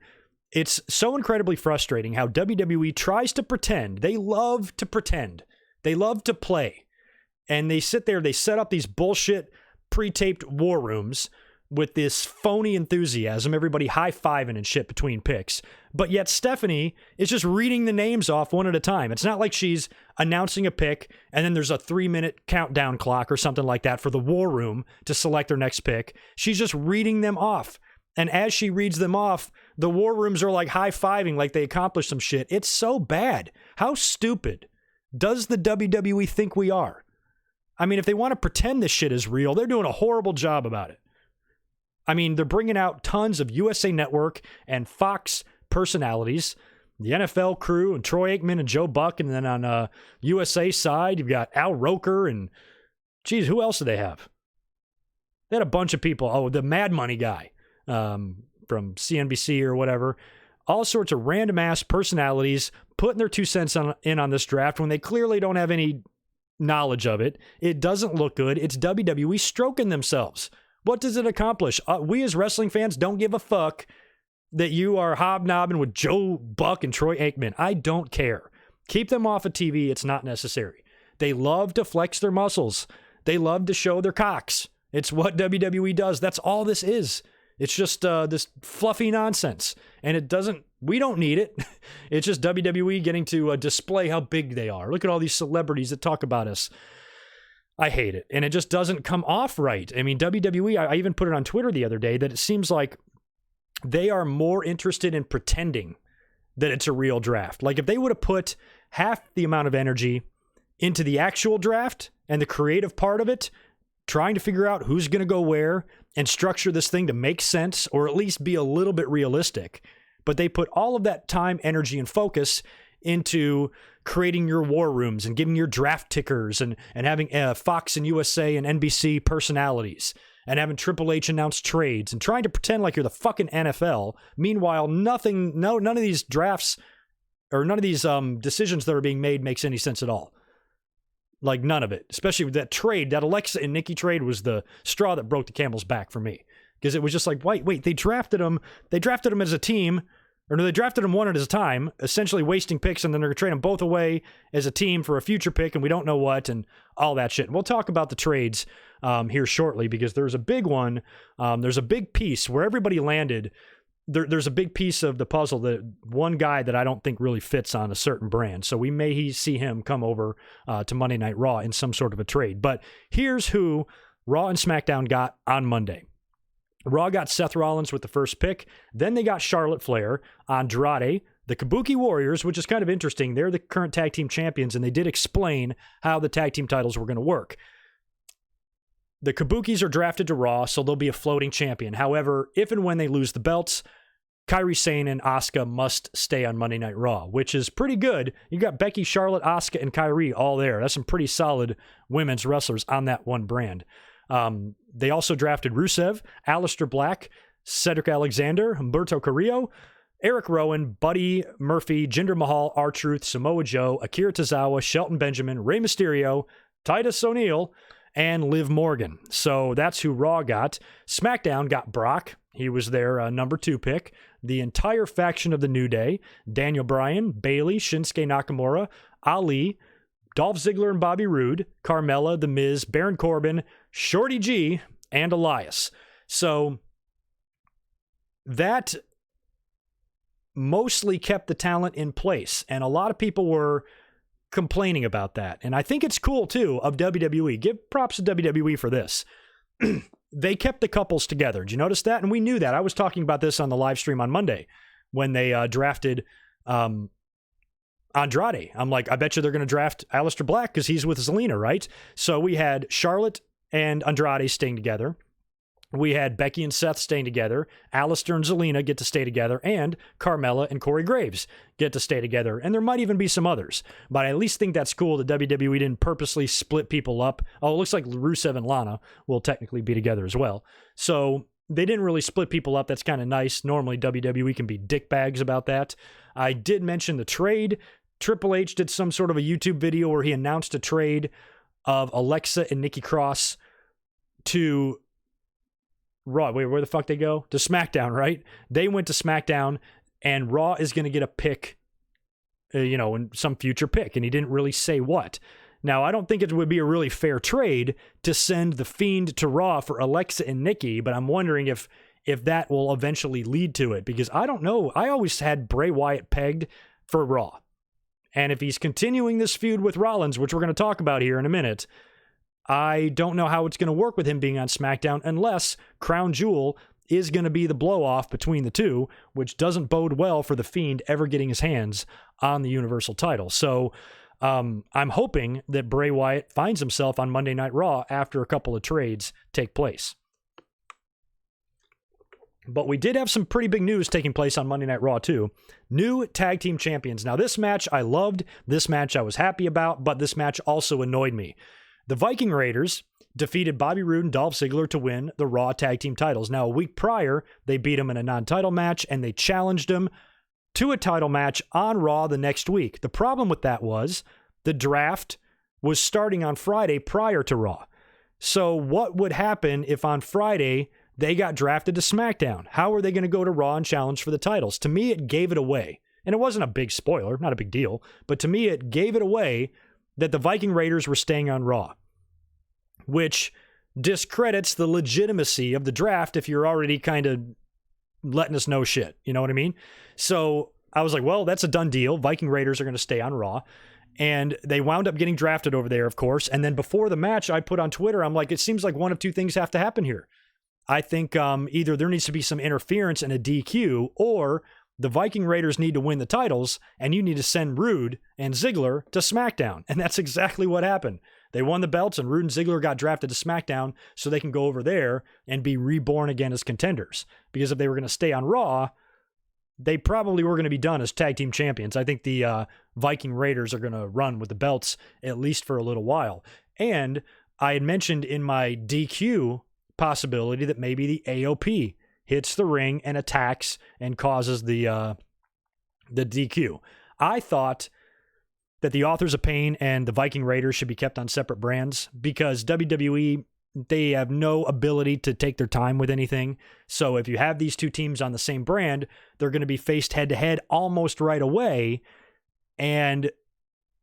It's so incredibly frustrating how WWE tries to pretend. They love to pretend. They love to play. And they sit there, they set up these bullshit pre-taped war rooms with this phony enthusiasm, everybody high-fiving and shit between picks. But yet Stephanie is just reading the names off one at a time. It's not like she's announcing a pick and then there's a 3-minute countdown clock or something like that for the war room to select their next pick. She's just reading them off. And as she reads them off, the war rooms are like high-fiving like they accomplished some shit. It's so bad. How stupid does the WWE think we are? I mean, if they want to pretend this shit is real, they're doing a horrible job about it. I mean, they're bringing out tons of USA Network and Fox personalities, the NFL crew and Troy Aikman and Joe Buck. And then on USA side, you've got Al Roker and, geez, who else do they have? They had a bunch of people. Oh, the Mad Money guy from CNBC or whatever. All sorts of random-ass personalities putting their 2 cents in on this draft when they clearly don't have any knowledge of it. It doesn't look good. It's WWE stroking themselves. What does it accomplish? We as wrestling fans don't give a fuck that you are hobnobbing with Joe Buck and Troy Aikman. I don't care. Keep them off of TV. It's not necessary. They love to flex their muscles. They love to show their cocks. It's what WWE does. That's all this is. It's just this fluffy nonsense. And we don't need it. It's just WWE getting to display how big they are. Look at all these celebrities that talk about us. I hate it. And it just doesn't come off right. I mean, WWE, I even put it on Twitter the other day that it seems like they are more interested in pretending that it's a real draft. Like if they would have put half the amount of energy into the actual draft and the creative part of it, trying to figure out who's going to go where and structure this thing to make sense or at least be a little bit realistic. But they put all of that time, energy, and focus into creating your war rooms and giving your draft tickers and having Fox and USA and NBC personalities and having Triple H announce trades and trying to pretend like you're the fucking NFL. Meanwhile, none of these drafts or none of these decisions that are being made makes any sense at all. Like none of it, especially with that trade, that Alexa and Nikki trade was the straw that broke the camel's back for me. Because it was just like, wait, they drafted them as a team, or no, they drafted them one at a time, essentially wasting picks, and then they're going to trade them both away as a team for a future pick, and we don't know what, and all that shit. And we'll talk about the trades here shortly, because there's a big one. There's a big piece where everybody landed. There's a big piece of the puzzle that one guy that I don't think really fits on a certain brand. So we may see him come over to Monday Night Raw in some sort of a trade. But here's who Raw and SmackDown got on Monday. Raw got Seth Rollins with the first pick. Then they got Charlotte Flair, Andrade, the Kabuki Warriors, which is kind of interesting. They're the current tag team champions, and they did explain how the tag team titles were going to work. The Kabukis are drafted to Raw, so they'll be a floating champion. However, if and when they lose the belts, Kairi Sane and Asuka must stay on Monday Night Raw, which is pretty good. You got Becky, Charlotte, Asuka, and Kairi all there. That's some pretty solid women's wrestlers on that one brand. They also drafted Rusev, Aleister Black, Cedric Alexander, Humberto Carrillo, Eric Rowan, Buddy Murphy, Jinder Mahal, R-Truth, Samoa Joe, Akira Tozawa, Shelton Benjamin, Rey Mysterio, Titus O'Neil, and Liv Morgan. So that's who Raw got. SmackDown got Brock. He was their number 2 pick. The entire faction of the New Day, Daniel Bryan, Bayley, Shinsuke Nakamura, Ali, Dolph Ziggler and Bobby Roode, Carmella, The Miz, Baron Corbin, Shorty G, and Elias. So that mostly kept the talent in place. And a lot of people were complaining about that. And I think it's cool, too, of WWE. Give props to WWE for this. They kept the couples together. Did you notice that? And we knew that. I was talking about this on the live stream on Monday when they drafted Andrade. I'm like, I bet you they're going to draft Aleister Black because he's with Zelina, right? So we had Charlotte and Andrade staying together. We had Becky and Seth staying together. Aleister and Zelina get to stay together. And Carmella and Corey Graves get to stay together. And there might even be some others. But I at least think that's cool that WWE didn't purposely split people up. Oh, it looks like Rusev and Lana will technically be together as well. So they didn't really split people up. That's kind of nice. Normally WWE can be dickbags about that. I did mention the trade. Triple H did some sort of a YouTube video where he announced a trade of Alexa and Nikki Cross to Raw. Wait, where the fuck they go? To SmackDown, right? They went to SmackDown, and Raw is going to get a pick, in some future pick, and he didn't really say what. Now, I don't think it would be a really fair trade to send The Fiend to Raw for Alexa and Nikki, but I'm wondering if that will eventually lead to it, because I don't know. I always had Bray Wyatt pegged for Raw. And if he's continuing this feud with Rollins, which we're going to talk about here in a minute, I don't know how it's going to work with him being on SmackDown unless Crown Jewel is going to be the blow-off between the two, which doesn't bode well for The Fiend ever getting his hands on the Universal title. So I'm hoping that Bray Wyatt finds himself on Monday Night Raw after a couple of trades take place. But we did have some pretty big news taking place on Monday Night Raw, too. New tag team champions. Now, this match I loved. This match I was happy about, but this match also annoyed me. The Viking Raiders defeated Bobby Roode and Dolph Ziggler to win the Raw tag team titles. Now, a week prior, they beat them in a non-title match, and they challenged them to a title match on Raw the next week. The problem with that was the draft was starting on Friday prior to Raw. So what would happen if on Friday they got drafted to SmackDown? How are they going to go to Raw and challenge for the titles? To me, it gave it away. And it wasn't a big spoiler, not a big deal, but to me, it gave it away that the Viking Raiders were staying on Raw, which discredits the legitimacy of the draft if you're already kind of letting us know shit. You know what I mean? So I was like, well, that's a done deal. Viking Raiders are going to stay on Raw. And they wound up getting drafted over there, of course. And then before the match, I put on Twitter, I'm like, it seems like one of two things have to happen here. I think either there needs to be some interference and a DQ, or the Viking Raiders need to win the titles, and you need to send Roode and Ziggler to SmackDown. And that's exactly what happened. They won the belts, and Roode and Ziggler got drafted to SmackDown so they can go over there and be reborn again as contenders. Because if they were going to stay on Raw, they probably were going to be done as tag team champions. I think the Viking Raiders are going to run with the belts at least for a little while. And I had mentioned in my DQ possibility that maybe the AOP hits the ring and attacks and causes the DQ. I thought that the Authors of Pain and the Viking Raiders should be kept on separate brands because WWE, they have no ability to take their time with anything. So if you have these two teams on the same brand, they're going to be faced head-to-head almost right away. And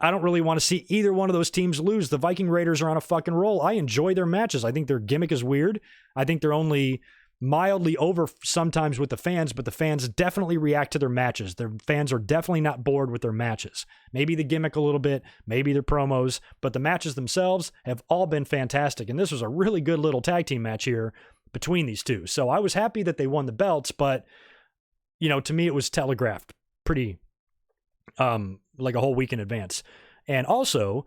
I don't really want to see either one of those teams lose. The Viking Raiders are on a fucking roll. I enjoy their matches. I think their gimmick is weird. I think they're only mildly over sometimes with the fans, but the fans definitely react to their matches. Their fans are definitely not bored with their matches. Maybe the gimmick a little bit, maybe their promos, but the matches themselves have all been fantastic. And this was a really good little tag team match here between these two. So I was happy that they won the belts, but, to me, it was telegraphed pretty, like a whole week in advance. And also,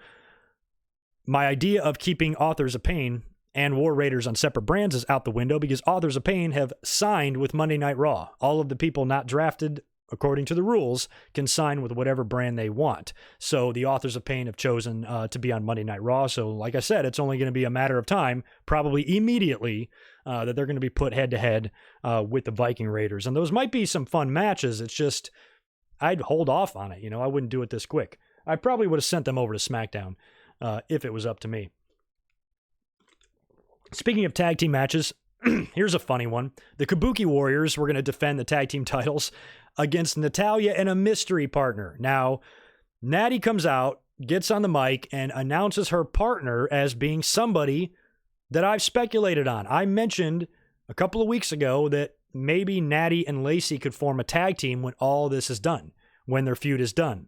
my idea of keeping Authors of Pain and War Raiders on separate brands is out the window because Authors of Pain have signed with Monday Night Raw. All of the people not drafted according to the rules can sign with whatever brand they want. So the Authors of Pain have chosen to be on Monday Night Raw. So like I said, it's only going to be a matter of time, probably immediately, that they're going to be put head-to-head with the Viking Raiders. And those might be some fun matches. It's just, I'd hold off on it. I wouldn't do it this quick. I probably would have sent them over to SmackDown if it was up to me. Speaking of tag team matches, here's a funny one. The Kabuki Warriors were going to defend the tag team titles against Natalya and a mystery partner. Now, Natty comes out, gets on the mic, and announces her partner as being somebody that I've speculated on. I mentioned a couple of weeks ago that maybe Natty and Lacey could form a tag team when all this is done, when their feud is done.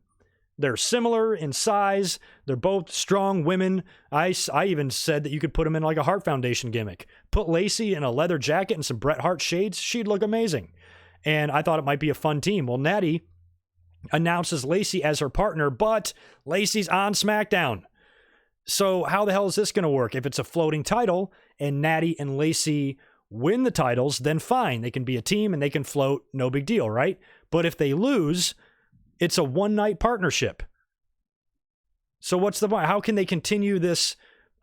They're similar in size. They're both strong women. I even said that you could put them in like a Hart Foundation gimmick. Put Lacey in a leather jacket and some Bret Hart shades. She'd look amazing. And I thought it might be a fun team. Well, Natty announces Lacey as her partner, but Lacey's on SmackDown. So how the hell is this going to work? If it's a floating title and Natty and Lacey win the titles, then fine. They can be a team and they can float. No big deal, right? But if they lose, it's a one-night partnership. So what's the point? How can they continue this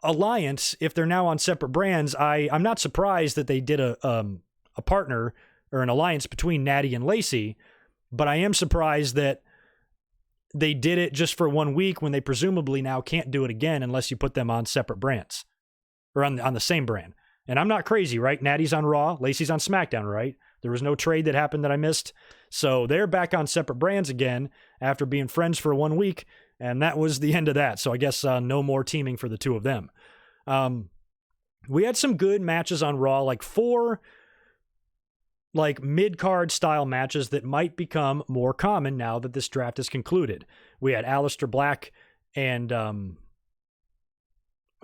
alliance if they're now on separate brands? I'm not surprised that they did a partner or an alliance between Natty and Lacey, but I am surprised that they did it just for 1 week when they presumably now can't do it again unless you put them on separate brands or on the same brand. And I'm not crazy, right? Natty's on Raw, Lacey's on SmackDown, right? There was no trade that happened that I missed. So they're back on separate brands again after being friends for 1 week, and that was the end of that. So I guess no more teaming for the two of them. We had some good matches on Raw, like 4 mid-card style matches that might become more common now that this draft is concluded. We had Aleister Black and who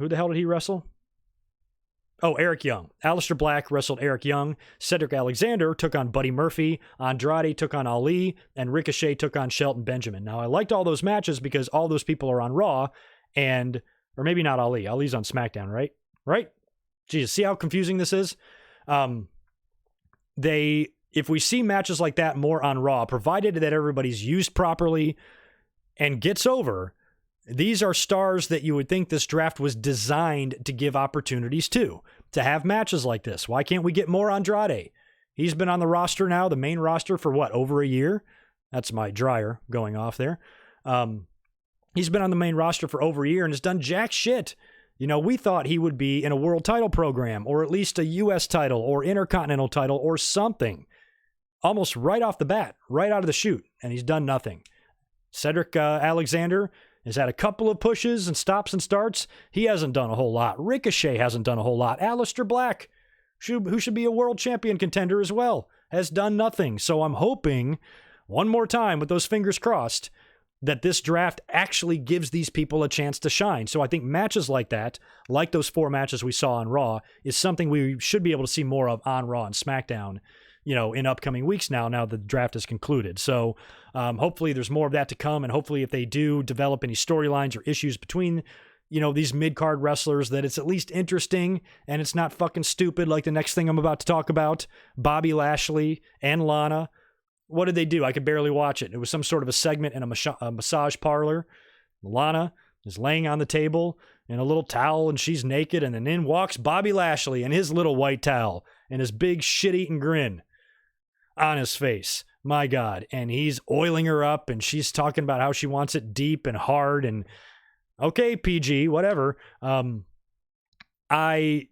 the hell did he wrestle? Oh, Eric Young. Aleister Black wrestled Eric Young. Cedric Alexander took on Buddy Murphy. Andrade took on Ali. And Ricochet took on Shelton Benjamin. Now, I liked all those matches because all those people are on Raw. Or maybe not Ali. Ali's on SmackDown, right? Right? Jesus, see how confusing this is? If we see matches like that more on Raw, provided that everybody's used properly and gets over, these are stars that you would think this draft was designed to give opportunities to have matches like this. Why can't we get more Andrade? He's been on the roster now, the main roster, for what, over a year? That's my dryer going off there. He's been on the main roster for over a year and has done jack shit. You know, we thought he would be in a world title program or at least a U.S. title or intercontinental title or something. Almost right off the bat, right out of the chute, and he's done nothing. Cedric Alexander has had a couple of pushes and stops and starts. He hasn't done a whole lot. Ricochet hasn't done a whole lot. Aleister Black, who should be a world champion contender as well, has done nothing. So I'm hoping, one more time with those fingers crossed, that this draft actually gives these people a chance to shine. So I think matches like that, like those 4 matches we saw on Raw, is something we should be able to see more of on Raw and SmackDown, you know, in upcoming weeks now the draft is concluded. So hopefully there's more of that to come. And hopefully if they do develop any storylines or issues between, you know, these mid-card wrestlers, that it's at least interesting and it's not fucking stupid like the next thing I'm about to talk about, Bobby Lashley and Lana. What did they do? I could barely watch it. It was some sort of a segment in a massage parlor. Lana is laying on the table in a little towel and she's naked, and then in walks Bobby Lashley in his little white towel and his big shit-eating grin on his face. My God. And he's oiling her up and she's talking about how she wants it deep and hard and okay, PG, whatever. I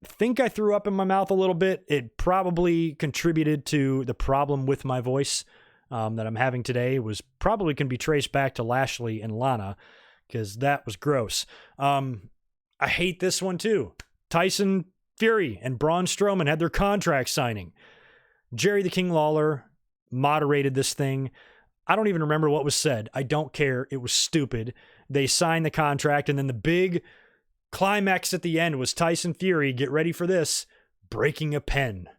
think I threw up in my mouth a little bit. It probably contributed to the problem with my voice that I'm having today. It was probably can be traced back to Lashley and Lana because that was gross. I hate this one too. Tyson Fury and Braun Strowman had their contract signing. Jerry the King Lawler moderated this thing. I don't even remember what was said. I don't care. It was stupid. They signed the contract, and then the big climax at the end was Tyson Fury, get ready for this, breaking a pen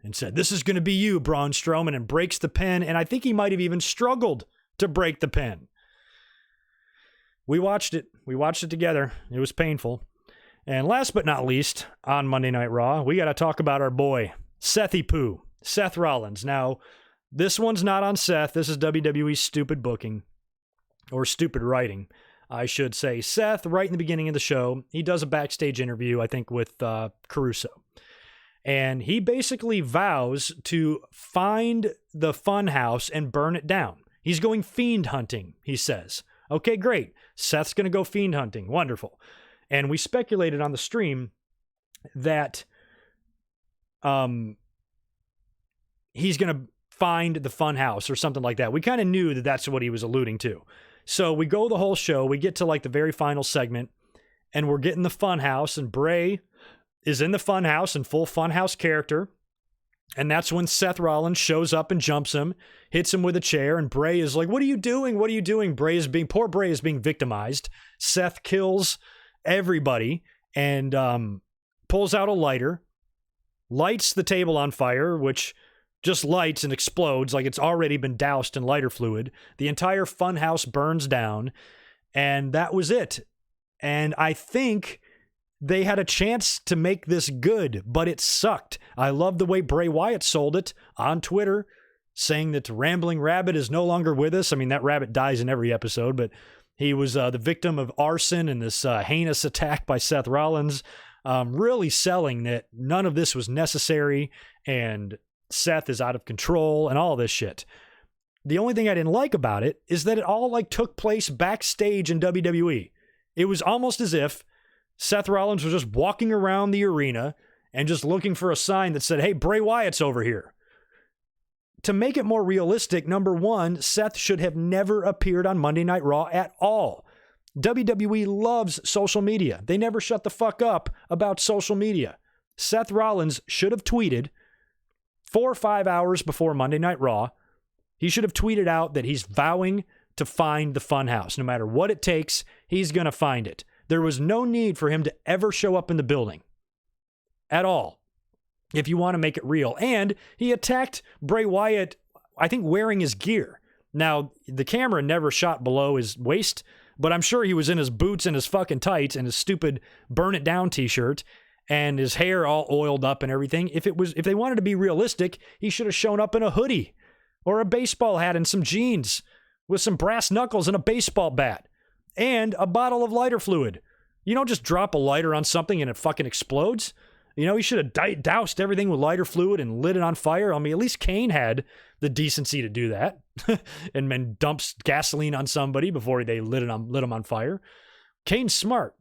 and said, "This is going to be you, Braun Strowman," and breaks the pen. And I think he might have even struggled to break the pen. We watched it. We watched it together. It was painful. And last but not least, on Monday Night Raw, we got to talk about our boy, Sethy Poo, Seth Rollins. Now, this one's not on Seth. This is WWE's stupid booking, or stupid writing, I should say. Seth, right in the beginning of the show, he does a backstage interview, I think, with Caruso. And he basically vows to find the Funhouse and burn it down. He's going fiend hunting, he says. Okay, great. Seth's going to go fiend hunting. Wonderful. And we speculated on the stream that he's going to find the Funhouse or something like that. We kind of knew that that's what he was alluding to. So we go the whole show. We get to like the very final segment, and we're getting the Funhouse, and Bray is in the Funhouse in full Funhouse character. And that's when Seth Rollins shows up and jumps him, hits him with a chair, and Bray is like, what are you doing? What are you doing? Poor Bray is being victimized. Seth kills everybody and pulls out a lighter, lights the table on fire, which just lights and explodes like it's already been doused in lighter fluid. The entire funhouse burns down, and that was it. And I think they had a chance to make this good, but it sucked. I love the way Bray Wyatt sold it on Twitter, saying that Rambling Rabbit is no longer with us. I mean, that rabbit dies in every episode, but he was the victim of arson in this heinous attack by Seth Rollins, really selling that none of this was necessary and Seth is out of control and all this shit. The only thing I didn't like about it is that it all took place backstage in WWE. It was almost as if Seth Rollins was just walking around the arena and just looking for a sign that said, hey, Bray Wyatt's over here. To make it more realistic, number one, Seth should have never appeared on Monday Night Raw at all. WWE loves social media. They never shut the fuck up about social media. Seth Rollins should have tweeted 4 or 5 hours before Monday Night Raw. He should have tweeted out that he's vowing to find the Funhouse. No matter what it takes, he's going to find it. There was no need for him to ever show up in the building at all, if you want to make it real. And he attacked Bray Wyatt, I think, wearing his gear. Now, the camera never shot below his waist, but I'm sure he was in his boots and his fucking tights and his stupid Burn It Down t-shirt and his hair all oiled up and everything. If they wanted to be realistic, he should have shown up in a hoodie or a baseball hat and some jeans with some brass knuckles and a baseball bat. And a bottle of lighter fluid. You don't just drop a lighter on something and it fucking explodes. You know, he should have doused everything with lighter fluid and lit it on fire. I mean, at least Kane had the decency to do that and then dumps gasoline on somebody before they lit him on fire. Kane's smart.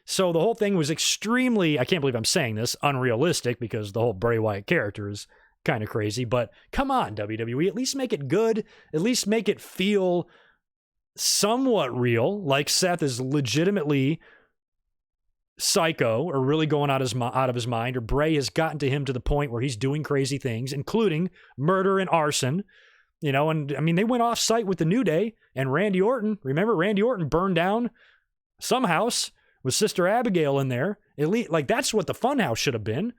So the whole thing was extremely, I can't believe I'm saying this, unrealistic, because the whole Bray Wyatt character is kind of crazy. But come on, WWE, at least make it good. At least make it feel somewhat real, like Seth is legitimately psycho or really going out of his mind, or Bray has gotten to him to the point where he's doing crazy things, including murder and arson. You know, and I mean, they went off site with the New Day and Randy Orton. Remember, Randy Orton burned down some house with Sister Abigail in there. That's what the Funhouse should have been.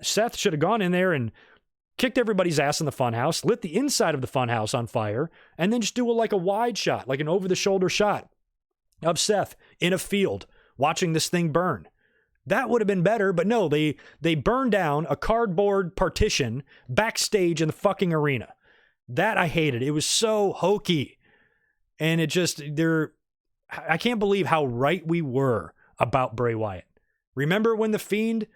Seth should have gone in there and kicked everybody's ass in the Funhouse, lit the inside of the Funhouse on fire, and then just do a wide shot, like an over-the-shoulder shot of Seth in a field watching this thing burn. That would have been better, but no, they burned down a cardboard partition backstage in the fucking arena. That I hated. It was so hokey. And it just, I can't believe how right we were about Bray Wyatt. Remember when The Fiend,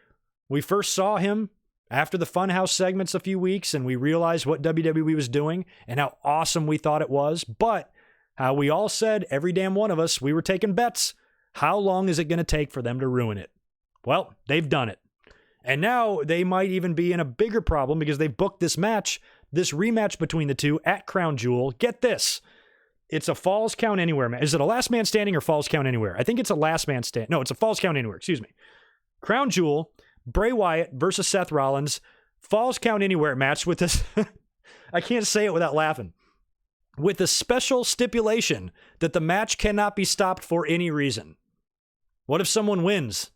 we first saw him after the Funhouse segments a few weeks, and we realized what WWE was doing and how awesome we thought it was, but how we all said, every damn one of us, we were taking bets. How long is it going to take for them to ruin it? Well, they've done it. And now they might even be in a bigger problem because they've booked this rematch between the two at Crown Jewel. Get this. It's a Falls Count Anywhere match. Is it a Last Man Standing or Falls Count Anywhere? I think it's a Last Man Standing. No, it's a Falls Count Anywhere. Excuse me. Crown Jewel, Bray Wyatt versus Seth Rollins. Falls Count Anywhere match with this. I can't say it without laughing. With the special stipulation that the match cannot be stopped for any reason. What if someone wins?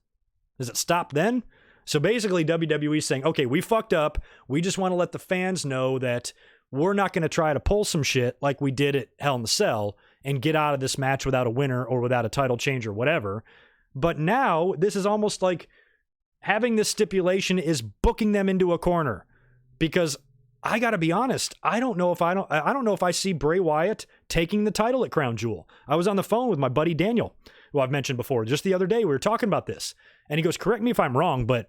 Does it stop then? So basically WWE is saying, okay, we fucked up. We just want to let the fans know that we're not going to try to pull some shit like we did at Hell in the Cell and get out of this match without a winner or without a title change or whatever. But now this is almost like having this stipulation is booking them into a corner, because I got to be honest, I don't know if I see Bray Wyatt taking the title at Crown Jewel. I was on the phone with my buddy Daniel, who I've mentioned before. Just the other day, we were talking about this. And he goes, correct me if I'm wrong, but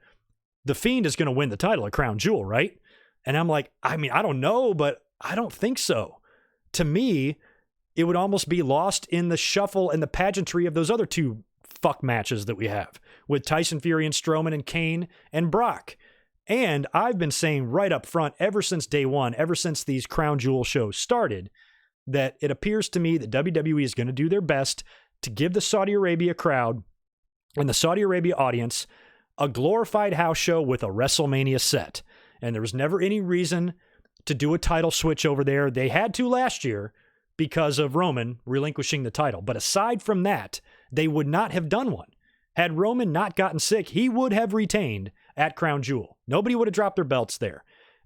The Fiend is going to win the title at Crown Jewel, right? And I'm like, I mean, I don't know, but I don't think so. To me, it would almost be lost in the shuffle and the pageantry of those other two fuck matches that we have with Tyson Fury and Strowman and Kane and Brock. And I've been saying right up front ever since day one, ever since these Crown Jewel shows started, that it appears to me that WWE is going to do their best to give the Saudi Arabia crowd and the Saudi Arabia audience a glorified house show with a WrestleMania set. and there was never any reason to do a title switch over there. They had to last year because of Roman relinquishing the title. But aside from that, they would not have done one. Had Roman not gotten sick, he would have retained at Crown Jewel. Nobody would have dropped their belts there.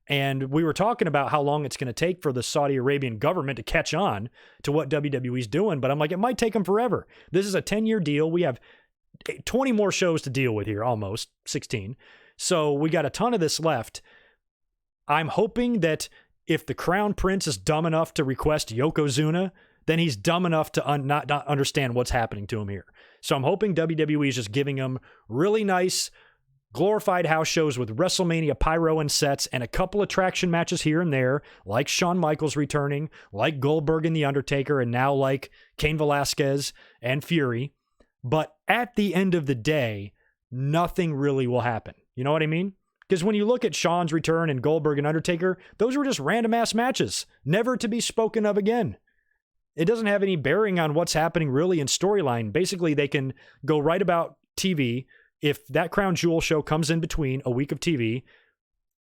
And we were talking about how long it's going to take for the Saudi Arabian government to catch on to what WWE's doing, but I'm like, it might take them forever. This is a 10-year deal. We have 20 more shows to deal with here, almost 16. So we got a ton of this left. I'm hoping that if the Crown Prince is dumb enough to request Yokozuna, then he's dumb enough to not understand what's happening to him here. So I'm hoping WWE is just giving him really nice, glorified house shows with WrestleMania pyro and sets and a couple attraction matches here and there, like Shawn Michaels returning, like Goldberg and The Undertaker, and now like Cain Velasquez and Fury. But at the end of the day, nothing really will happen. You know what I mean? Because when you look at Shawn's return and Goldberg and Undertaker, those were just random-ass matches, never to be spoken of again. It doesn't have any bearing on what's happening really in storyline. Basically, they can go right about TV. If that Crown Jewel show comes in between a week of TV,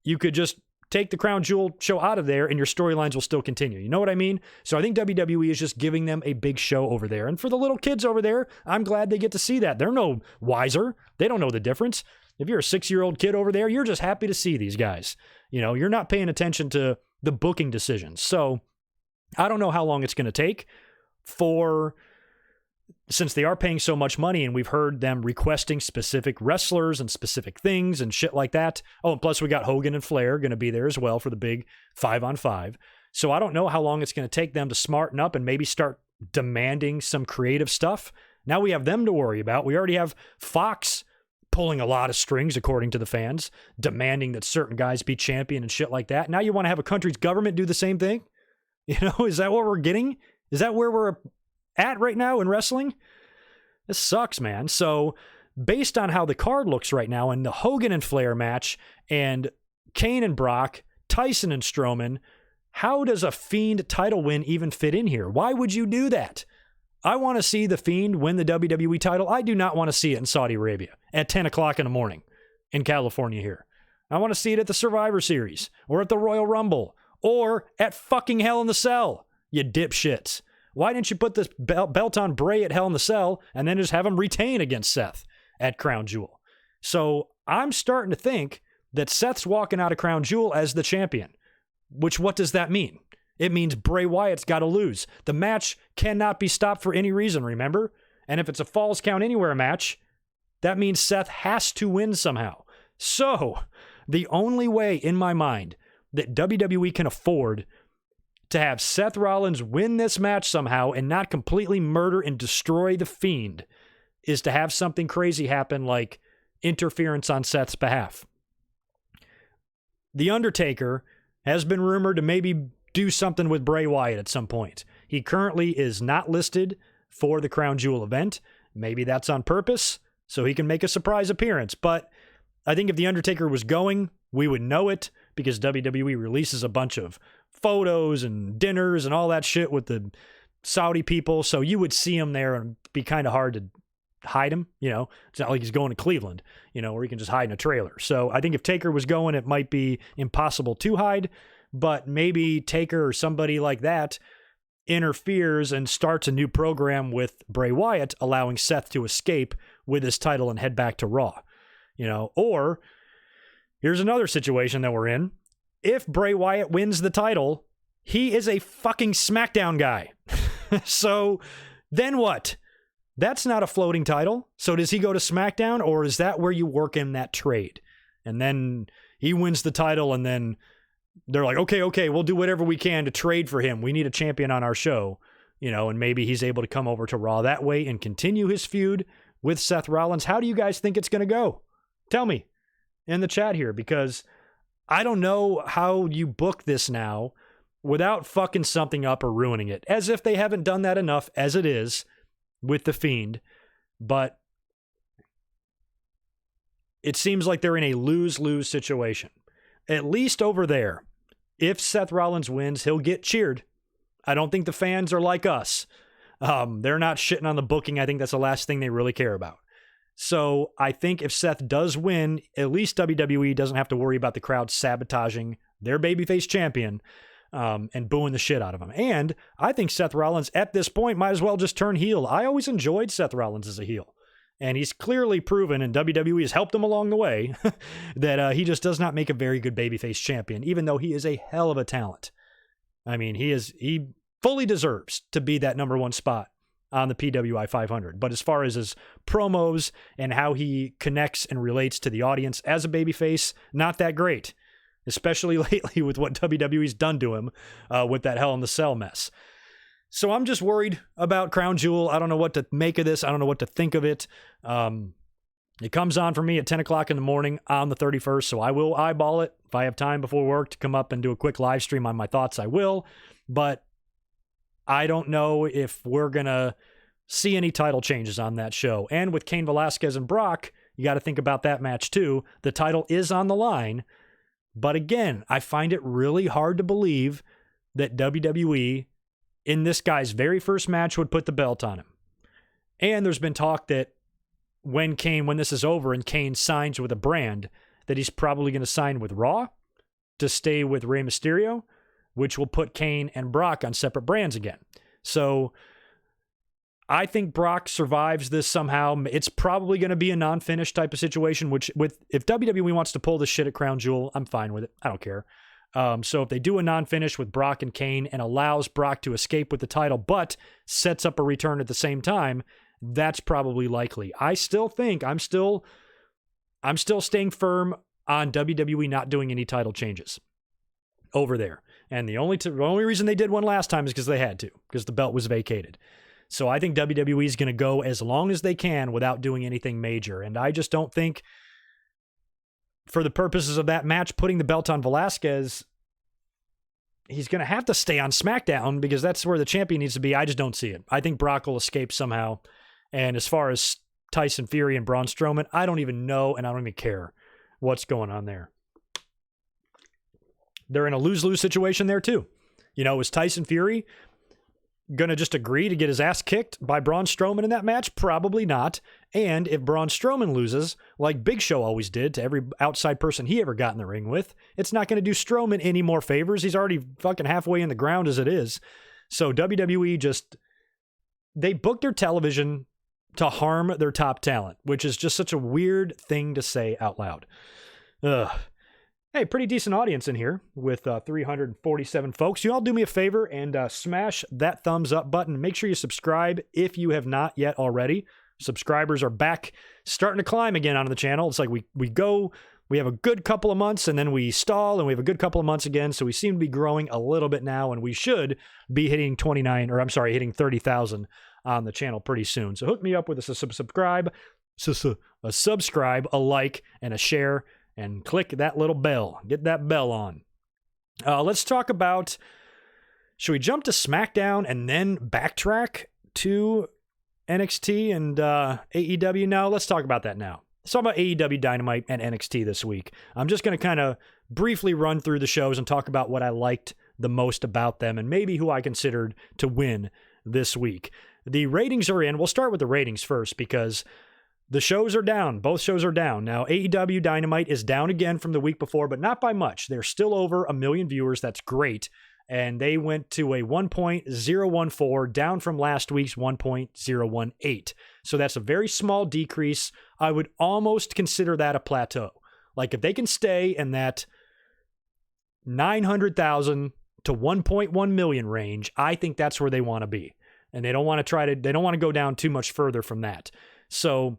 you could just take the Crown Jewel show out of there and your storylines will still continue. You know what I mean? So I think WWE is just giving them a big show over there. And for the little kids over there, I'm glad they get to see that. They're no wiser. They don't know the difference. If you're a 6-year-old kid over there, you're just happy to see these guys. You know, you're not paying attention to the booking decisions. So I don't know how long it's going to take since they are paying so much money and we've heard them requesting specific wrestlers and specific things and shit like that. Oh, and plus we got Hogan and Flair going to be there as well for the big 5-on-5. So I don't know how long it's going to take them to smarten up and maybe start demanding some creative stuff. Now we have them to worry about. We already have Fox pulling a lot of strings, according to the fans, demanding that certain guys be champion and shit like that. Now you want to have a country's government do the same thing? You know, is that what we're getting? Is that where we're at right now in wrestling? This sucks, man. So based on how the card looks right now and the Hogan and Flair match and Kane and Brock, Tyson and Strowman, how does a Fiend title win even fit in here? Why would you do that? I want to see the Fiend win the WWE title. I do not want to see it in Saudi Arabia at 10 o'clock in the morning in California here. I want to see it at the Survivor Series or at the Royal Rumble or at fucking Hell in the Cell, you dipshits. Why didn't you put this belt on Bray at Hell in the Cell and then just have him retain against Seth at Crown Jewel? So I'm starting to think that Seth's walking out of Crown Jewel as the champion, which what does that mean? It means Bray Wyatt's got to lose. The match cannot be stopped for any reason, remember? And if it's a Falls Count Anywhere match, that means Seth has to win somehow. So the only way in my mind that WWE can afford to have Seth Rollins win this match somehow and not completely murder and destroy the Fiend is to have something crazy happen like interference on Seth's behalf. The Undertaker has been rumored to maybe do something with Bray Wyatt at some point. He currently is not listed for the Crown Jewel event. Maybe that's on purpose so he can make a surprise appearance. But I think if The Undertaker was going, we would know it because WWE releases a bunch of photos and dinners and all that shit with the Saudi people. So you would see him there and be kind of hard to hide him. You know, it's not like he's going to Cleveland, you know, where he can just hide in a trailer. So I think if Taker was going, it might be impossible to hide, but maybe Taker or somebody like that interferes and starts a new program with Bray Wyatt, allowing Seth to escape with his title and head back to Raw, you know. Or here's another situation that we're in. If Bray Wyatt wins the title, he is a fucking SmackDown guy. So then what? That's not a floating title. So does he go to SmackDown, or is that where you work in that trade? And then he wins the title and then they're like, okay, we'll do whatever we can to trade for him. We need a champion on our show, you know, and maybe he's able to come over to Raw that way and continue his feud with Seth Rollins. How do you guys think it's going to go? Tell me in the chat here, because I don't know how you book this now without fucking something up or ruining it, as if they haven't done that enough as it is with The Fiend. But it seems like they're in a lose-lose situation. At least over there, if Seth Rollins wins, he'll get cheered. I don't think the fans are like us. They're not shitting on the booking. I think that's the last thing they really care about. So I think if Seth does win, at least WWE doesn't have to worry about the crowd sabotaging their babyface champion and booing the shit out of him. And I think Seth Rollins at this point might as well just turn heel. I always enjoyed Seth Rollins as a heel. And he's clearly proven, and WWE has helped him along the way, that he just does not make a very good babyface champion, even though he is a hell of a talent. I mean, he fully deserves to be that number one spot on the PWI 500. But as far as his promos and how he connects and relates to the audience as a babyface, not that great, especially lately with what WWE's done to him with that Hell in the Cell mess. So I'm just worried about Crown Jewel. I don't know what to make of this. I don't know what to think of it. It comes on for me at 10 o'clock in the morning on the 31st, so I will eyeball it. If I have time before work to come up and do a quick live stream on my thoughts, I will. But I don't know if we're going to see any title changes on that show. And with Cain Velasquez and Brock, you got to think about that match too. The title is on the line. But again, I find it really hard to believe that WWE, in this guy's very first match, would put the belt on him. And there's been talk that when this is over and Kane signs with a brand, that he's probably going to sign with Raw to stay with Rey Mysterio, which will put Kane and Brock on separate brands again. So I think Brock survives this somehow. It's probably going to be a non-finish type of situation, if WWE wants to pull this shit at Crown Jewel, I'm fine with it. I don't care. So if they do a non-finish with Brock and Kane and allows Brock to escape with the title, but sets up a return at the same time, that's probably likely. I still think I'm still staying firm on WWE not doing any title changes over there. And the only reason they did one last time is because they had to, because the belt was vacated. So I think WWE is going to go as long as they can without doing anything major. And I just don't think, for the purposes of that match, putting the belt on Velasquez, he's going to have to stay on SmackDown because that's where the champion needs to be. I just don't see it. I think Brock will escape somehow. And as far as Tyson Fury and Braun Strowman, I don't even know, and I don't even care what's going on there. They're in a lose-lose situation there too. Is Tyson Fury going to just agree to get his ass kicked by Braun Strowman in that match? Probably not. And if Braun Strowman loses, like Big Show always did to every outside person he ever got in the ring with, it's not going to do Strowman any more favors. He's already fucking halfway in the ground as it is. So WWE they booked their television to harm their top talent, which is just such a weird thing to say out loud. Ugh. Hey, pretty decent audience in here with 347 folks. You all do me a favor and smash that thumbs up button. Make sure you subscribe if you have not yet already. Subscribers are back, starting to climb again on the channel. It's like we have a good couple of months and then we stall and we have a good couple of months again. So we seem to be growing a little bit now and we should be hitting 30,000 on the channel pretty soon. So hook me up with a subscribe, a like, and a share. And click that little bell. Get that bell on. Let's talk about... Should we jump to SmackDown and then backtrack to NXT and AEW? No, let's talk about that now. Let's talk about AEW Dynamite and NXT this week. I'm just going to kind of briefly run through the shows and talk about what I liked the most about them and maybe who I considered to win this week. The ratings are in. We'll start with the ratings first because... the shows are down. Both shows are down. Now, AEW Dynamite is down again from the week before, but not by much. They're still over 1 million viewers. That's great. And they went to a 1.014, down from last week's 1.018. So that's a very small decrease. I would almost consider that a plateau. Like if they can stay in that 900,000 to 1.1 million range, I think that's where they want to be. And they don't want to go down too much further from that. So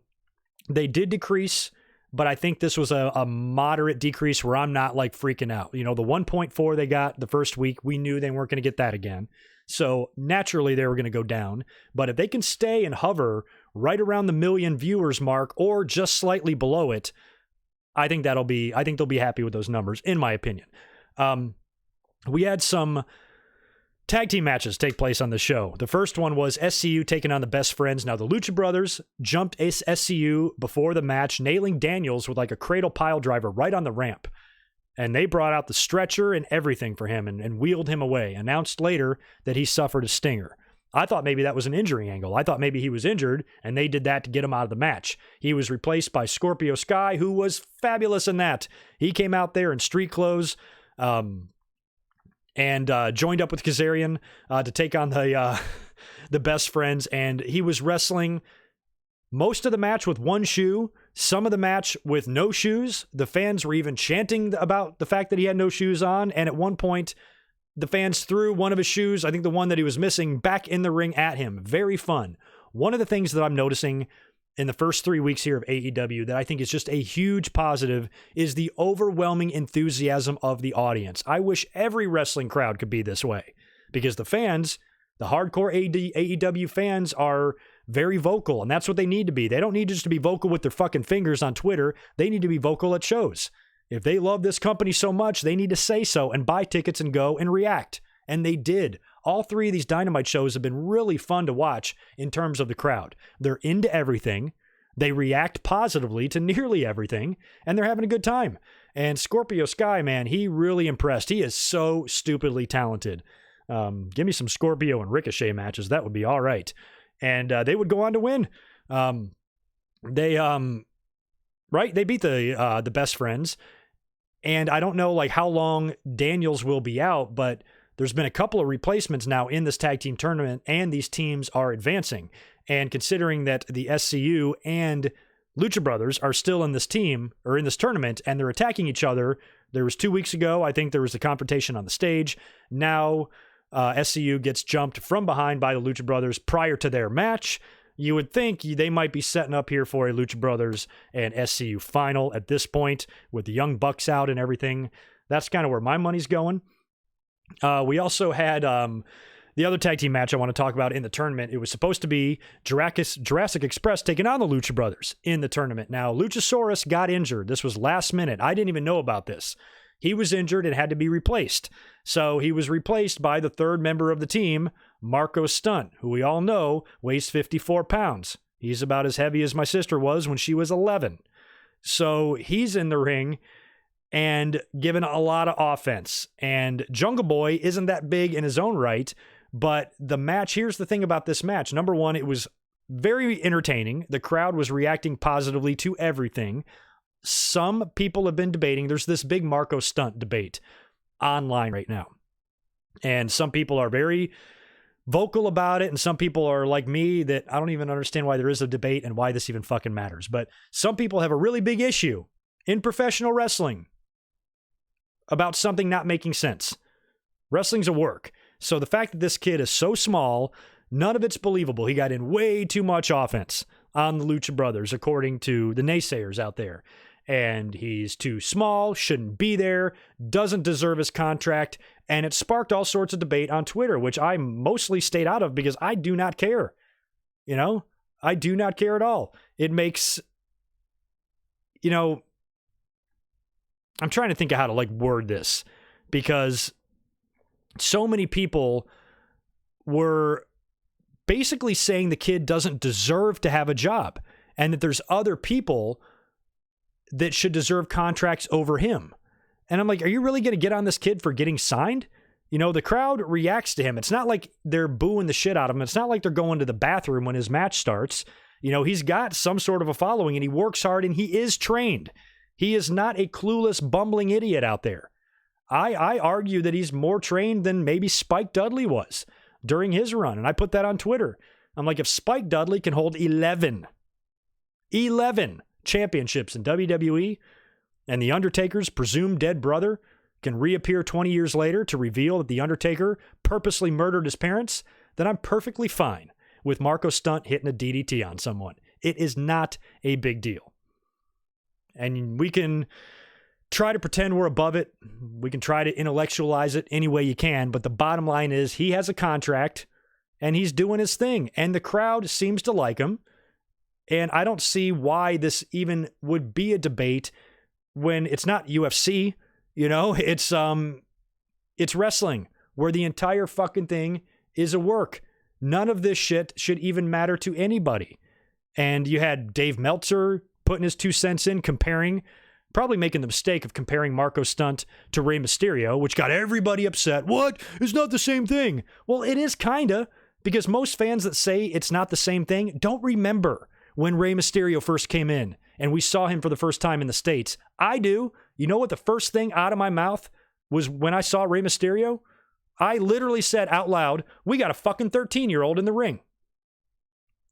they did decrease, but I think this was a moderate decrease where I'm not like freaking out. The 1.4 they got the first week, we knew they weren't going to get that again. So naturally they were going to go down. But if they can stay and hover right around the 1 million viewers mark or just slightly below it, I think they'll be happy with those numbers, in my opinion. We had some tag team matches take place on the show. The first one was SCU taking on the Best Friends. Now, the Lucha Brothers jumped SCU before the match, nailing Daniels with like a cradle pile driver right on the ramp. And they brought out the stretcher and everything for him and wheeled him away. Announced later that he suffered a stinger. I thought maybe that was an injury angle. I thought maybe he was injured, and they did that to get him out of the match. He was replaced by Scorpio Sky, who was fabulous in that. He came out there in street clothes and joined up with Kazarian to take on the best friends, and he was wrestling most of the match with one shoe, some of the match with no shoes. The fans were even chanting about the fact that he had no shoes on, and at one point, the fans threw one of his shoes, I think the one that he was missing, back in the ring at him. Very fun. One of the things that I'm noticing in the first 3 weeks here of AEW that I think is just a huge positive is the overwhelming enthusiasm of the audience. I wish every wrestling crowd could be this way, because the fans, the hardcore AEW fans, are very vocal, and that's what they need to be. They don't need just to be vocal with their fucking fingers on Twitter. They need to be vocal at shows. If they love this company so much, they need to say so and buy tickets and go and react. And they did. All 3 of these Dynamite shows have been really fun to watch in terms of the crowd. They're into everything. They react positively to nearly everything, and they're having a good time. And Scorpio Sky, man, he really impressed. He is so stupidly talented. Give me some Scorpio and Ricochet matches. That would be all right. And they would go on to win. They beat the best friends. And I don't know how long Daniels will be out, but there's been a couple of replacements now in this tag team tournament, and these teams are advancing. And considering that the SCU and Lucha Brothers are still in this team, or in this tournament, and they're attacking each other, there was 2 weeks ago, I think there was a confrontation on the stage. Now, SCU gets jumped from behind by the Lucha Brothers prior to their match. You would think they might be setting up here for a Lucha Brothers and SCU final at this point, with the Young Bucks out and everything. That's kind of where my money's going. We also had the other tag team match I want to talk about in the tournament. It was supposed to be Jurassic Express taking on the Lucha Brothers in the tournament. Now, Luchasaurus got injured. This was last minute. I didn't even know about this. He was injured and had to be replaced. So he was replaced by the third member of the team, Marko Stunt, who we all know weighs 54 pounds. He's about as heavy as my sister was when she was 11. So he's in the ring and given a lot of offense. And Jungle Boy isn't that big in his own right, but the match, here's the thing about this match. Number one, it was very entertaining. The crowd was reacting positively to everything. Some people have been debating. There's this big Marko Stunt debate online right now. And some people are very vocal about it, and some people are like me that I don't even understand why there is a debate and why this even fucking matters. But some people have a really big issue in professional wrestling about something not making sense. Wrestling's a work. So the fact that this kid is so small, none of it's believable. He got in way too much offense on the Lucha Brothers, according to the naysayers out there. And he's too small, shouldn't be there, doesn't deserve his contract, and it sparked all sorts of debate on Twitter, which I mostly stayed out of because I do not care. I do not care at all. It makes, I'm trying to think of how to word this, because so many people were basically saying the kid doesn't deserve to have a job and that there's other people that should deserve contracts over him. And I'm like, are you really going to get on this kid for getting signed? The crowd reacts to him. It's not like they're booing the shit out of him. It's not like they're going to the bathroom when his match starts. He's got some sort of a following and he works hard and he is trained. He is not a clueless, bumbling idiot out there. I argue that he's more trained than maybe Spike Dudley was during his run. And I put that on Twitter. I'm like, if Spike Dudley can hold 11 championships in WWE, and The Undertaker's presumed dead brother can reappear 20 years later to reveal that The Undertaker purposely murdered his parents, then I'm perfectly fine with Marko Stunt hitting a DDT on someone. It is not a big deal. And we can try to pretend we're above it. We can try to intellectualize it any way you can, but the bottom line is he has a contract and he's doing his thing, and the crowd seems to like him. And I don't see why this even would be a debate when it's not UFC, it's wrestling where the entire fucking thing is a work. None of this shit should even matter to anybody. And you had Dave Meltzer putting his 2 cents in, probably making the mistake of comparing Marko Stunt to Rey Mysterio, which got everybody upset. What? It's not the same thing. Well, it is kinda. Because most fans that say it's not the same thing don't remember when Rey Mysterio first came in and we saw him for the first time in the States. I do. You know what the first thing out of my mouth was when I saw Rey Mysterio? I literally said out loud, we got a fucking 13-year-old in the ring.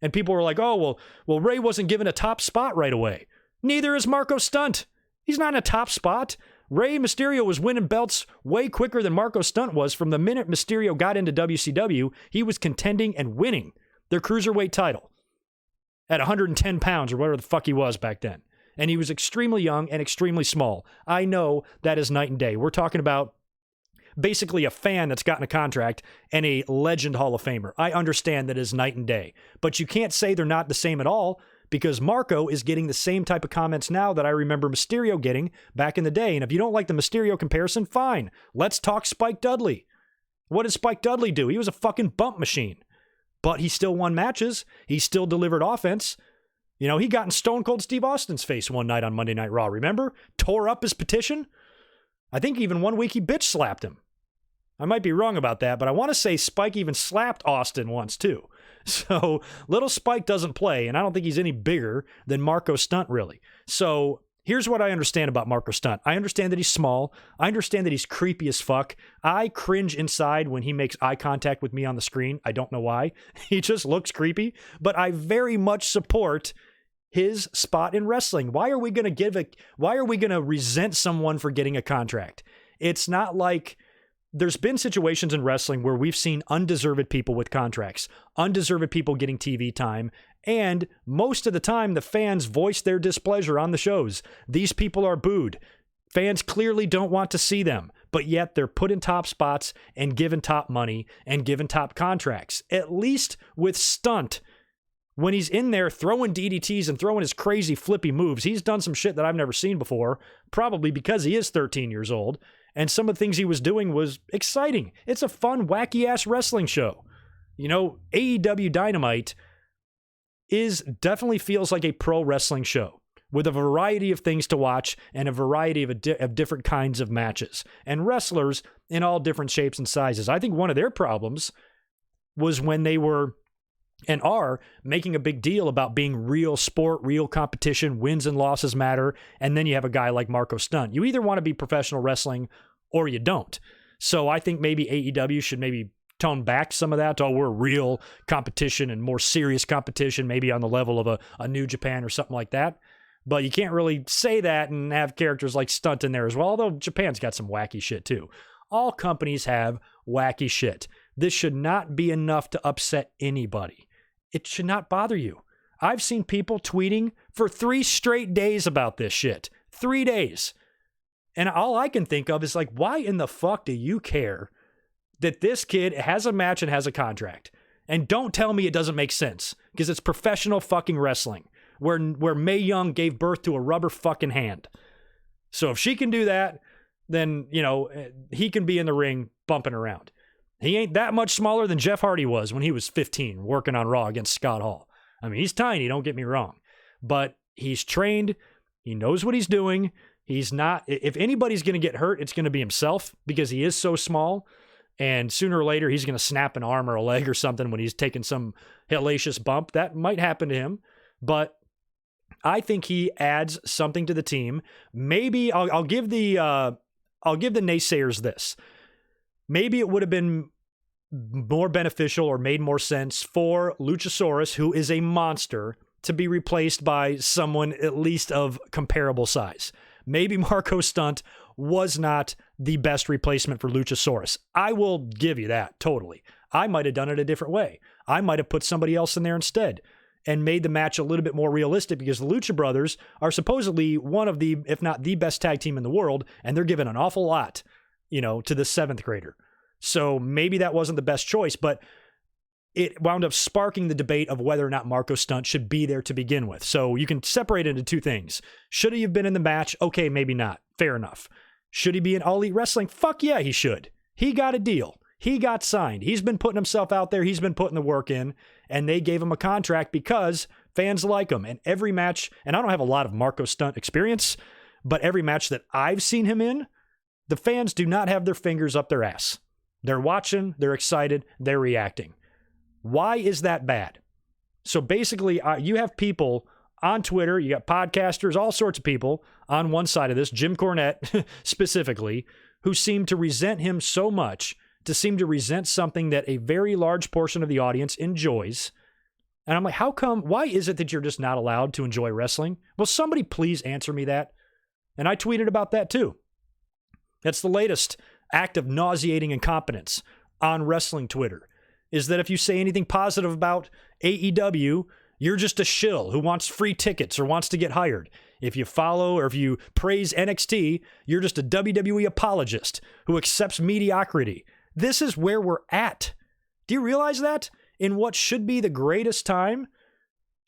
And people were like, oh, well, Rey wasn't given a top spot right away. Neither is Marko Stunt. He's not in a top spot. Rey Mysterio was winning belts way quicker than Marko Stunt was. From the minute Mysterio got into WCW, he was contending and winning their cruiserweight title at 110 pounds or whatever the fuck he was back then. And he was extremely young and extremely small. I know that is night and day. We're talking about basically a fan that's gotten a contract and a legend Hall of Famer. I understand that is night and day. But you can't say they're not the same at all, because Marko is getting the same type of comments now that I remember Mysterio getting back in the day. And if you don't like the Mysterio comparison, fine. Let's talk Spike Dudley. What did Spike Dudley do? He was a fucking bump machine. But he still won matches. He still delivered offense. You know, he got in Stone Cold Steve Austin's face one night on Monday Night Raw, remember? Tore up his petition. I think even one week he bitch slapped him. I might be wrong about that, but I want to say Spike even slapped Austin once too. So little Spike doesn't play, and I don't think he's any bigger than Marko Stunt, really. So here's what I understand about Marko Stunt. I understand that he's small. I understand that he's creepy as fuck. I cringe inside when he makes eye contact with me on the screen. I don't know why. He just looks creepy, but I very much support his spot in wrestling. Why are we going to resent someone for getting a contract? It's not like there's been situations in wrestling where we've seen undeserved people with contracts, undeserved people getting TV time, and most of the time the fans voice their displeasure on the shows. These people are booed. Fans clearly don't want to see them, but yet they're put in top spots and given top money and given top contracts. At least with Stunt, when he's in there throwing DDTs and throwing his crazy flippy moves, he's done some shit that I've never seen before, probably because he is 13 years old. And some of the things he was doing was exciting. It's a fun, wacky-ass wrestling show. You know, AEW Dynamite definitely feels like a pro wrestling show with a variety of things to watch and a variety of different kinds of matches and wrestlers in all different shapes and sizes. I think one of their problems was when they were and are making a big deal about being real sport, real competition, wins and losses matter, and then you have a guy like Marko Stunt. You either want to be professional wrestling or you don't. So I think maybe AEW should maybe tone back some of that. Oh, we're real competition and more serious competition, maybe on the level of a New Japan or something like that. But you can't really say that and have characters like Stunt in there as well, although Japan's got some wacky shit too. All companies have wacky shit. This should not be enough to upset anybody. It should not bother you. I've seen people tweeting for 3 straight days about this shit. 3 days. And all I can think of is like, why in the fuck do you care that this kid has a match and has a contract? And don't tell me it doesn't make sense, because it's professional fucking wrestling where Mae Young gave birth to a rubber fucking hand. So if she can do that, then, you know, he can be in the ring bumping around. He ain't that much smaller than Jeff Hardy was when he was 15 working on Raw against Scott Hall. I mean, he's tiny, don't get me wrong. But he's trained. He knows what he's doing. He's not... If anybody's going to get hurt, it's going to be himself, because he is so small. And sooner or later, he's going to snap an arm or a leg or something when he's taking some hellacious bump. That might happen to him. But I think he adds something to the team. Maybe I'll give the naysayers this. Maybe it would have been more beneficial or made more sense for Luchasaurus, who is a monster, to be replaced by someone at least of comparable size. Maybe Marko Stunt was not the best replacement for Luchasaurus. I will give you that, totally. I might have done it a different way. I might have put somebody else in there instead and made the match a little bit more realistic, because the Lucha Brothers are supposedly one of the, if not the best tag team in the world, and they're given an awful lot, you know, to the 7th grader. So maybe that wasn't the best choice, but it wound up sparking the debate of whether or not Marko Stunt should be there to begin with. So you can separate it into 2 things. Should he have been in the match? Okay, maybe not. Fair enough. Should he be in All Elite Wrestling? Fuck yeah, he should. He got a deal. He got signed. He's been putting himself out there. He's been putting the work in, and they gave him a contract because fans like him. And every match, and I don't have a lot of Marko Stunt experience, but every match that I've seen him in, the fans do not have their fingers up their ass. They're watching, they're excited, they're reacting. Why is that bad? So basically, you have people on Twitter, you got podcasters, all sorts of people on one side of this, Jim Cornette specifically, who seem to resent him so much, to seem to resent something that a very large portion of the audience enjoys. And I'm like, how come, why is it that you're just not allowed to enjoy wrestling? Will somebody please answer me that? And I tweeted about that too. That's the latest act of nauseating incompetence on wrestling Twitter, is that if you say anything positive about AEW, you're just a shill who wants free tickets or wants to get hired. If you follow or if you praise NXT, you're just a WWE apologist who accepts mediocrity. This is where we're at. Do you realize that? In what should be the greatest time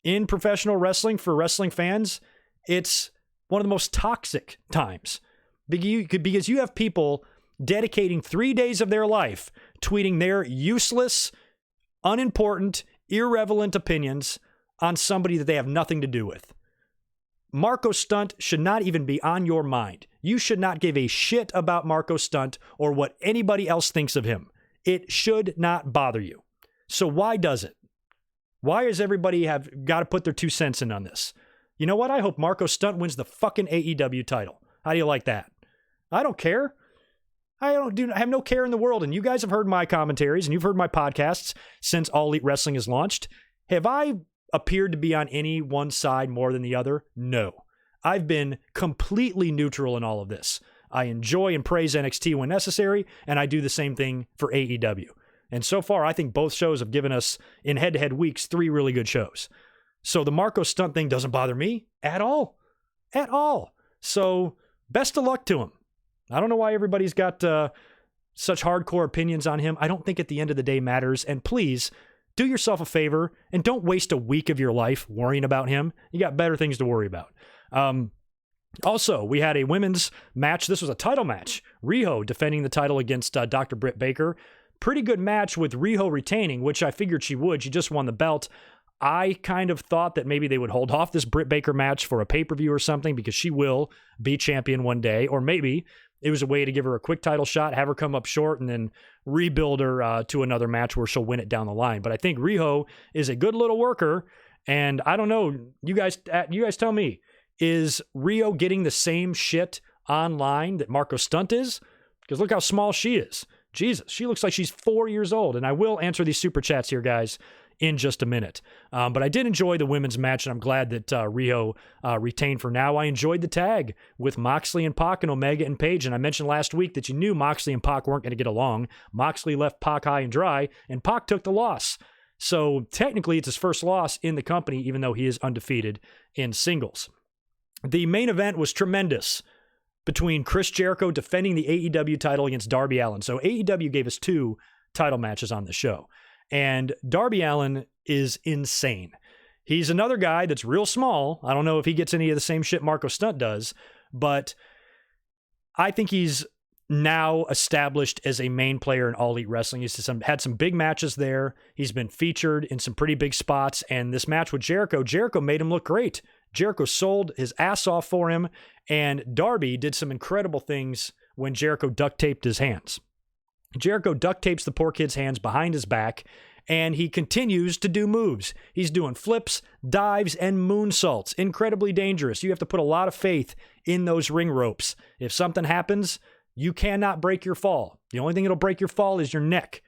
in professional wrestling for wrestling fans, it's one of the most toxic times. Because you have people dedicating 3 days of their life tweeting their useless, unimportant, irrelevant opinions on somebody that they have nothing to do with. Marko Stunt should not even be on your mind. You should not give a shit about Marko Stunt or what anybody else thinks of him. It should not bother you. So why does it? Why does everybody have got to put their 2 cents in on this? You know what? I hope Marko Stunt wins the fucking AEW title. How do you like that? I don't care. I have no care in the world. And you guys have heard my commentaries and you've heard my podcasts since All Elite Wrestling is launched. Have I appeared to be on any one side more than the other? No. I've been completely neutral in all of this. I enjoy and praise NXT when necessary, and I do the same thing for AEW. And so far, I think both shows have given us, in head-to-head weeks, 3 really good shows. So the Marko Stunt thing doesn't bother me at all. At all. So best of luck to him. I don't know why everybody's got such hardcore opinions on him. I don't think at the end of the day matters. And please, do yourself a favor and don't waste a week of your life worrying about him. You got better things to worry about. Also, we had a women's match. This was a title match. Riho defending the title against Dr. Britt Baker. Pretty good match with Riho retaining, which I figured she would. She just won the belt. I kind of thought that maybe they would hold off this Britt Baker match for a pay-per-view or something because she will be champion one day. Or maybe it was a way to give her a quick title shot, have her come up short, and then rebuild her to another match where she'll win it down the line. But I think Riho is a good little worker, and I don't know. You guys tell me. Is Riho getting the same shit online that Marko Stunt is? Because look how small she is. Jesus, she looks like she's 4 years old. And I will answer these super chats here, guys, in just a minute. But I did enjoy the women's match, and I'm glad that Riho retained for now. I enjoyed the tag with Moxley and Pac and Omega and Page. And I mentioned last week that you knew Moxley and Pac weren't going to get along. Moxley left Pac high and dry, and Pac took the loss. So technically, it's his first loss in the company, even though he is undefeated in singles. The main event was tremendous between Chris Jericho defending the AEW title against Darby Allin. So AEW gave us 2 title matches on the show. And Darby Allin is insane. He's another guy that's real small. I don't know if he gets any of the same shit Marko Stunt does, but I think he's now established as a main player in All Elite Wrestling. He's had some big matches there. He's been featured in some pretty big spots. And this match with Jericho made him look great. Jericho sold his ass off for him, and Darby did some incredible things when Jericho duct taped his hands. Jericho duct tapes the poor kid's hands behind his back, and he continues to do moves. He's doing flips, dives, and moonsaults. Incredibly dangerous. You have to put a lot of faith in those ring ropes. If something happens, you cannot break your fall. The only thing that'll break your fall is your neck.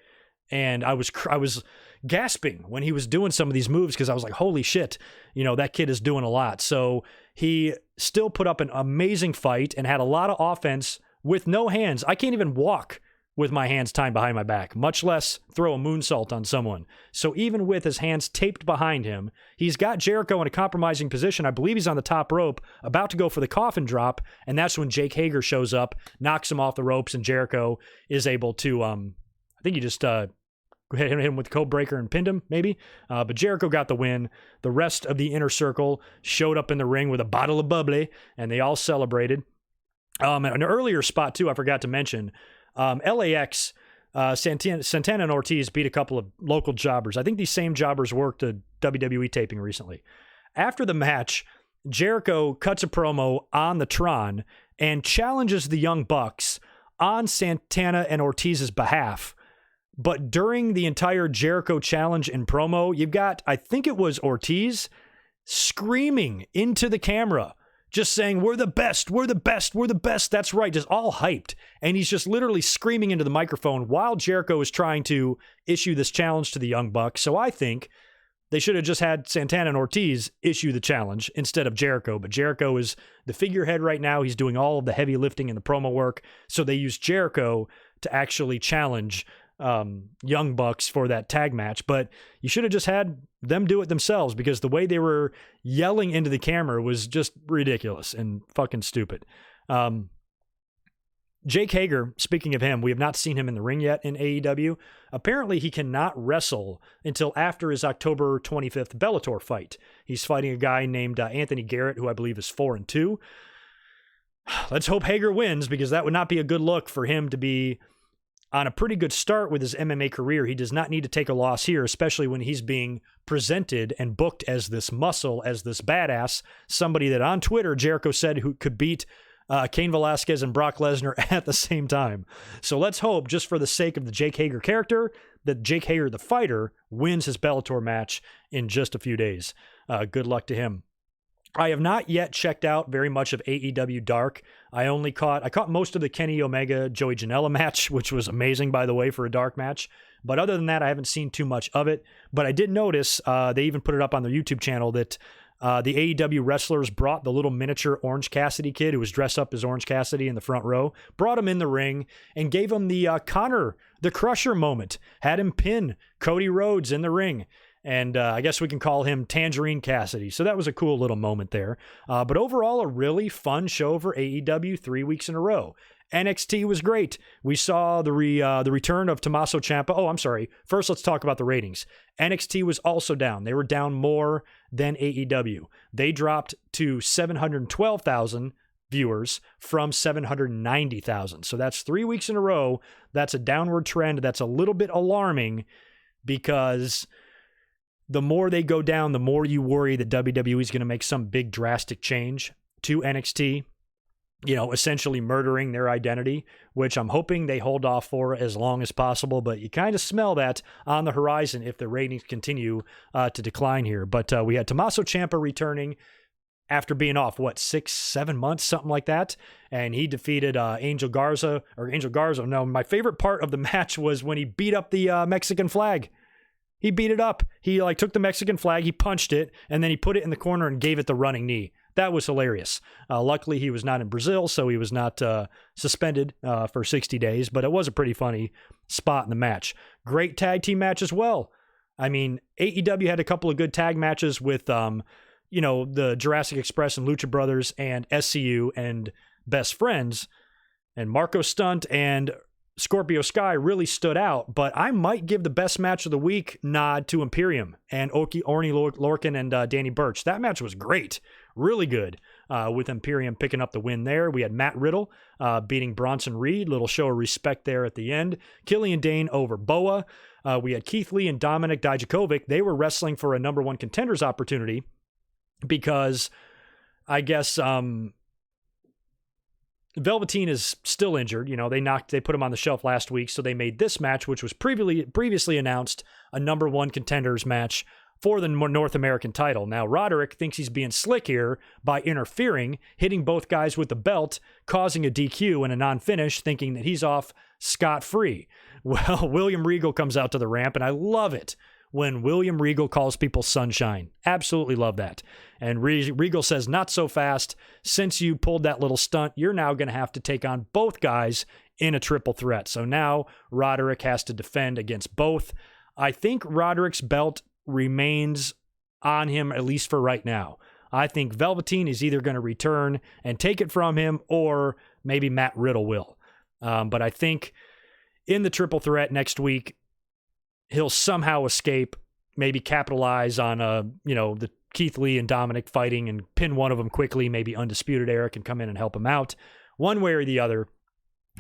And I was gasping when he was doing some of these moves because I was like, holy shit, that kid is doing a lot. So he still put up an amazing fight and had a lot of offense with no hands. I can't even walk with my hands tied behind my back, much less throw a moonsault on someone. So even with his hands taped behind him, he's got Jericho in a compromising position. I believe he's on the top rope, about to go for the coffin drop, and that's when Jake Hager shows up, knocks him off the ropes, and Jericho is able to, I think he just hit him with the code breaker and pinned him, maybe. But Jericho got the win. The rest of the inner circle showed up in the ring with a bottle of bubbly, and they all celebrated. An earlier spot, too, I forgot to mention, LAX, Santana and Ortiz beat a couple of local jobbers. I think these same jobbers worked a WWE taping recently. After the match, Jericho cuts a promo on the Tron and challenges the Young Bucks on Santana and Ortiz's behalf But during the entire Jericho challenge and promo, you've got, I think it was Ortiz, screaming into the camera, just saying, we're the best, we're the best, we're the best. That's right, just all hyped. And he's just literally screaming into the microphone while Jericho is trying to issue this challenge to the Young Bucks. So I think they should have just had Santana and Ortiz issue the challenge instead of Jericho. But Jericho is the figurehead right now. He's doing all of the heavy lifting and the promo work. So they used Jericho to actually challenge Young Bucks for that tag match. But you should have just had them do it themselves, because the way they were yelling into the camera was just ridiculous and fucking stupid. Jake Hager, speaking of him, we have not seen him in the ring yet in AEW. Apparently, he cannot wrestle until after his October 25th Bellator fight. He's fighting a guy named Anthony Garrett, who I believe is 4-2. Let's hope Hager wins, because that would not be a good look for him to be on a pretty good start with his MMA career. He does not need to take a loss here, especially when he's being presented and booked as this muscle, as this badass, somebody that on Twitter, Jericho said who could beat Cain Velasquez and Brock Lesnar at the same time. So let's hope, just for the sake of the Jake Hager character, that Jake Hager, the fighter, wins his Bellator match in just a few days. Good luck to him. I have not yet checked out very much of AEW Dark. I caught most of the Kenny Omega Joey Janela match, which was amazing, by the way, for a Dark match. But other than that, I haven't seen too much of it. But I did notice, they even put it up on their YouTube channel, that the AEW wrestlers brought the little miniature Orange Cassidy kid who was dressed up as Orange Cassidy in the front row, brought him in the ring and gave him the Connor the Crusher moment, had him pin Cody Rhodes in the ring. And I guess we can call him Tangerine Cassidy. So that was a cool little moment there. But overall, a really fun show for AEW 3 weeks in a row. NXT was great. We saw the return of Tommaso Ciampa. Oh, I'm sorry. First, let's talk about the ratings. NXT was also down. They were down more than AEW. They dropped to 712,000 viewers from 790,000. So that's 3 weeks in a row. That's a downward trend. That's a little bit alarming, because the more they go down, the more you worry that WWE is going to make some big drastic change to NXT, essentially murdering their identity, which I'm hoping they hold off for as long as possible. But you kind of smell that on the horizon if the ratings continue to decline here. But we had Tommaso Ciampa returning after being off, 6-7 months, something like that. And he defeated Angel Garza. No, my favorite part of the match was when he beat up the Mexican flag. He beat it up. He took the Mexican flag, he punched it, and then he put it in the corner and gave it the running knee. That was hilarious. Luckily, he was not in Brazil, so he was not suspended for 60 days, but it was a pretty funny spot in the match. Great tag team match as well. I mean, AEW had a couple of good tag matches with, the Jurassic Express and Lucha Brothers and SCU and Best Friends, and Marko Stunt and Scorpio Sky really stood out, but I might give the best match of the week nod to Imperium and Orny Lorcan and Danny Burch. That match was great. Really good, with Imperium picking up the win there. We had Matt Riddle beating Bronson Reed. Little show of respect there at the end. Killian Dane over Boa. We had Keith Lee and Dominic Dijakovic. They were wrestling for a number one contenders opportunity because I guess Velveteen is still injured. They put him on the shelf last week, so they made this match, which was previously announced, a number one contenders match for the North American title. Now, Roderick thinks he's being slick here by interfering, hitting both guys with the belt, causing a DQ and a non-finish, thinking that he's off scot-free. Well, William Regal comes out to the ramp, and I love it when William Regal calls people sunshine. Absolutely love that. And Regal says, not so fast. Since you pulled that little stunt, you're now going to have to take on both guys in a triple threat. So now Roderick has to defend against both. I think Roderick's belt remains on him, at least for right now. I think Velveteen is either going to return and take it from him, or maybe Matt Riddle will. But I think in the triple threat next week, he'll somehow escape, maybe capitalize on the Keith Lee and Dominic fighting and pin one of them quickly. Maybe Undisputed Era can come in and help him out. One way or the other,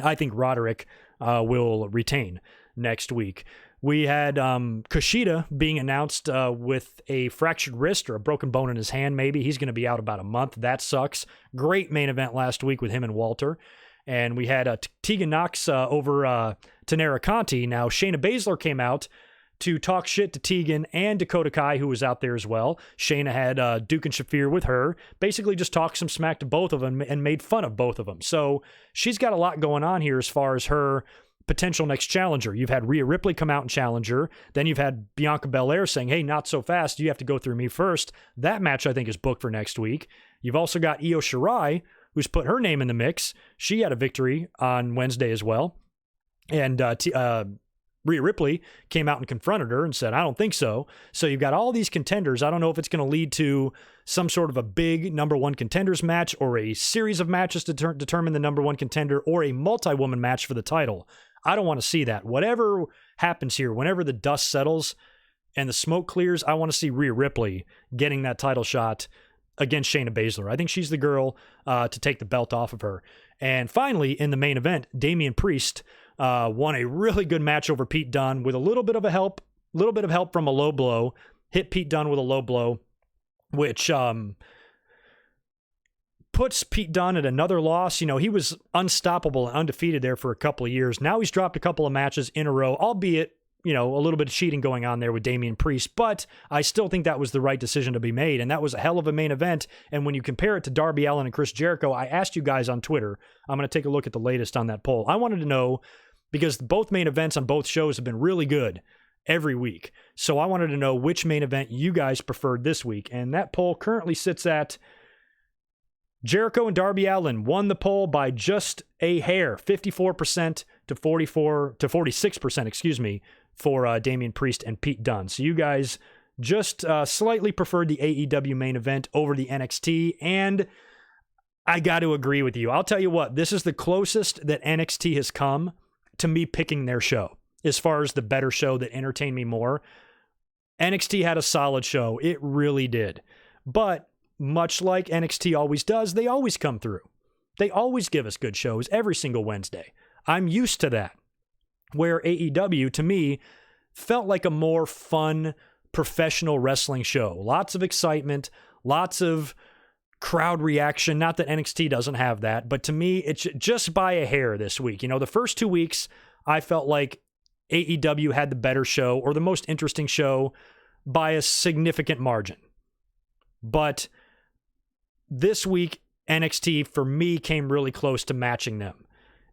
I think Roderick will retain next week. We had Kushida being announced with a fractured wrist or a broken bone in his hand, maybe. He's going to be out about a month. That sucks. Great main event last week with him and Walter. And we had Tegan Knox over Tanera Conti. Now, Shayna Baszler came out to talk shit to Tegan and Dakota Kai, who was out there as well. Shayna had Duke and Shafir with her, basically just talked some smack to both of them and made fun of both of them. So she's got a lot going on here as far as her potential next challenger. You've had Rhea Ripley come out and challenge her. Then you've had Bianca Belair saying, hey, not so fast. You have to go through me first. That match, I think, is booked for next week. You've also got Io Shirai, who's put her name in the mix. She had a victory on Wednesday as well. And Rhea Ripley came out and confronted her and said, I don't think so. So you've got all these contenders. I don't know if it's going to lead to some sort of a big number one contenders match or a series of matches to determine the number one contender or a multi-woman match for the title. I don't want to see that. Whatever happens here, whenever the dust settles and the smoke clears, I want to see Rhea Ripley getting that title shot against Shayna Baszler. I think she's the girl to take the belt off of her. And finally, in the main event, Damian Priest won a really good match over Pete Dunne with a little bit of help from a low blow. Hit Pete Dunne with a low blow, which puts Pete Dunne at another loss. You know, he was unstoppable and undefeated there for a couple of years. Now he's dropped a couple of matches in a row, albeit, you know, a little bit of cheating going on there with Damian Priest, but I still think that was the right decision to be made, and that was a hell of a main event. And when you compare it to Darby Allin and Chris Jericho, I asked you guys on Twitter, I'm going to take a look at the latest on that poll. I wanted to know, because both main events on both shows have been really good every week, so I wanted to know which main event you guys preferred this week, and that poll currently sits at Jericho and Darby Allin won the poll by just a hair, 54% to 46%, excuse me, for Damian Priest and Pete Dunne. So you guys just slightly preferred the AEW main event over the NXT, and I got to agree with you. I'll tell you what, this is the closest that NXT has come to me picking their show as far as the better show that entertained me more. NXT had a solid show. It really did. But much like NXT always does, they always come through. They always give us good shows every single Wednesday. I'm used to that. Where AEW, to me, felt like a more fun, professional wrestling show. Lots of excitement, lots of crowd reaction. Not that NXT doesn't have that, but to me, it's just by a hair this week. You know, the first 2 weeks, I felt like AEW had the better show or the most interesting show by a significant margin. But this week, NXT, for me, came really close to matching them.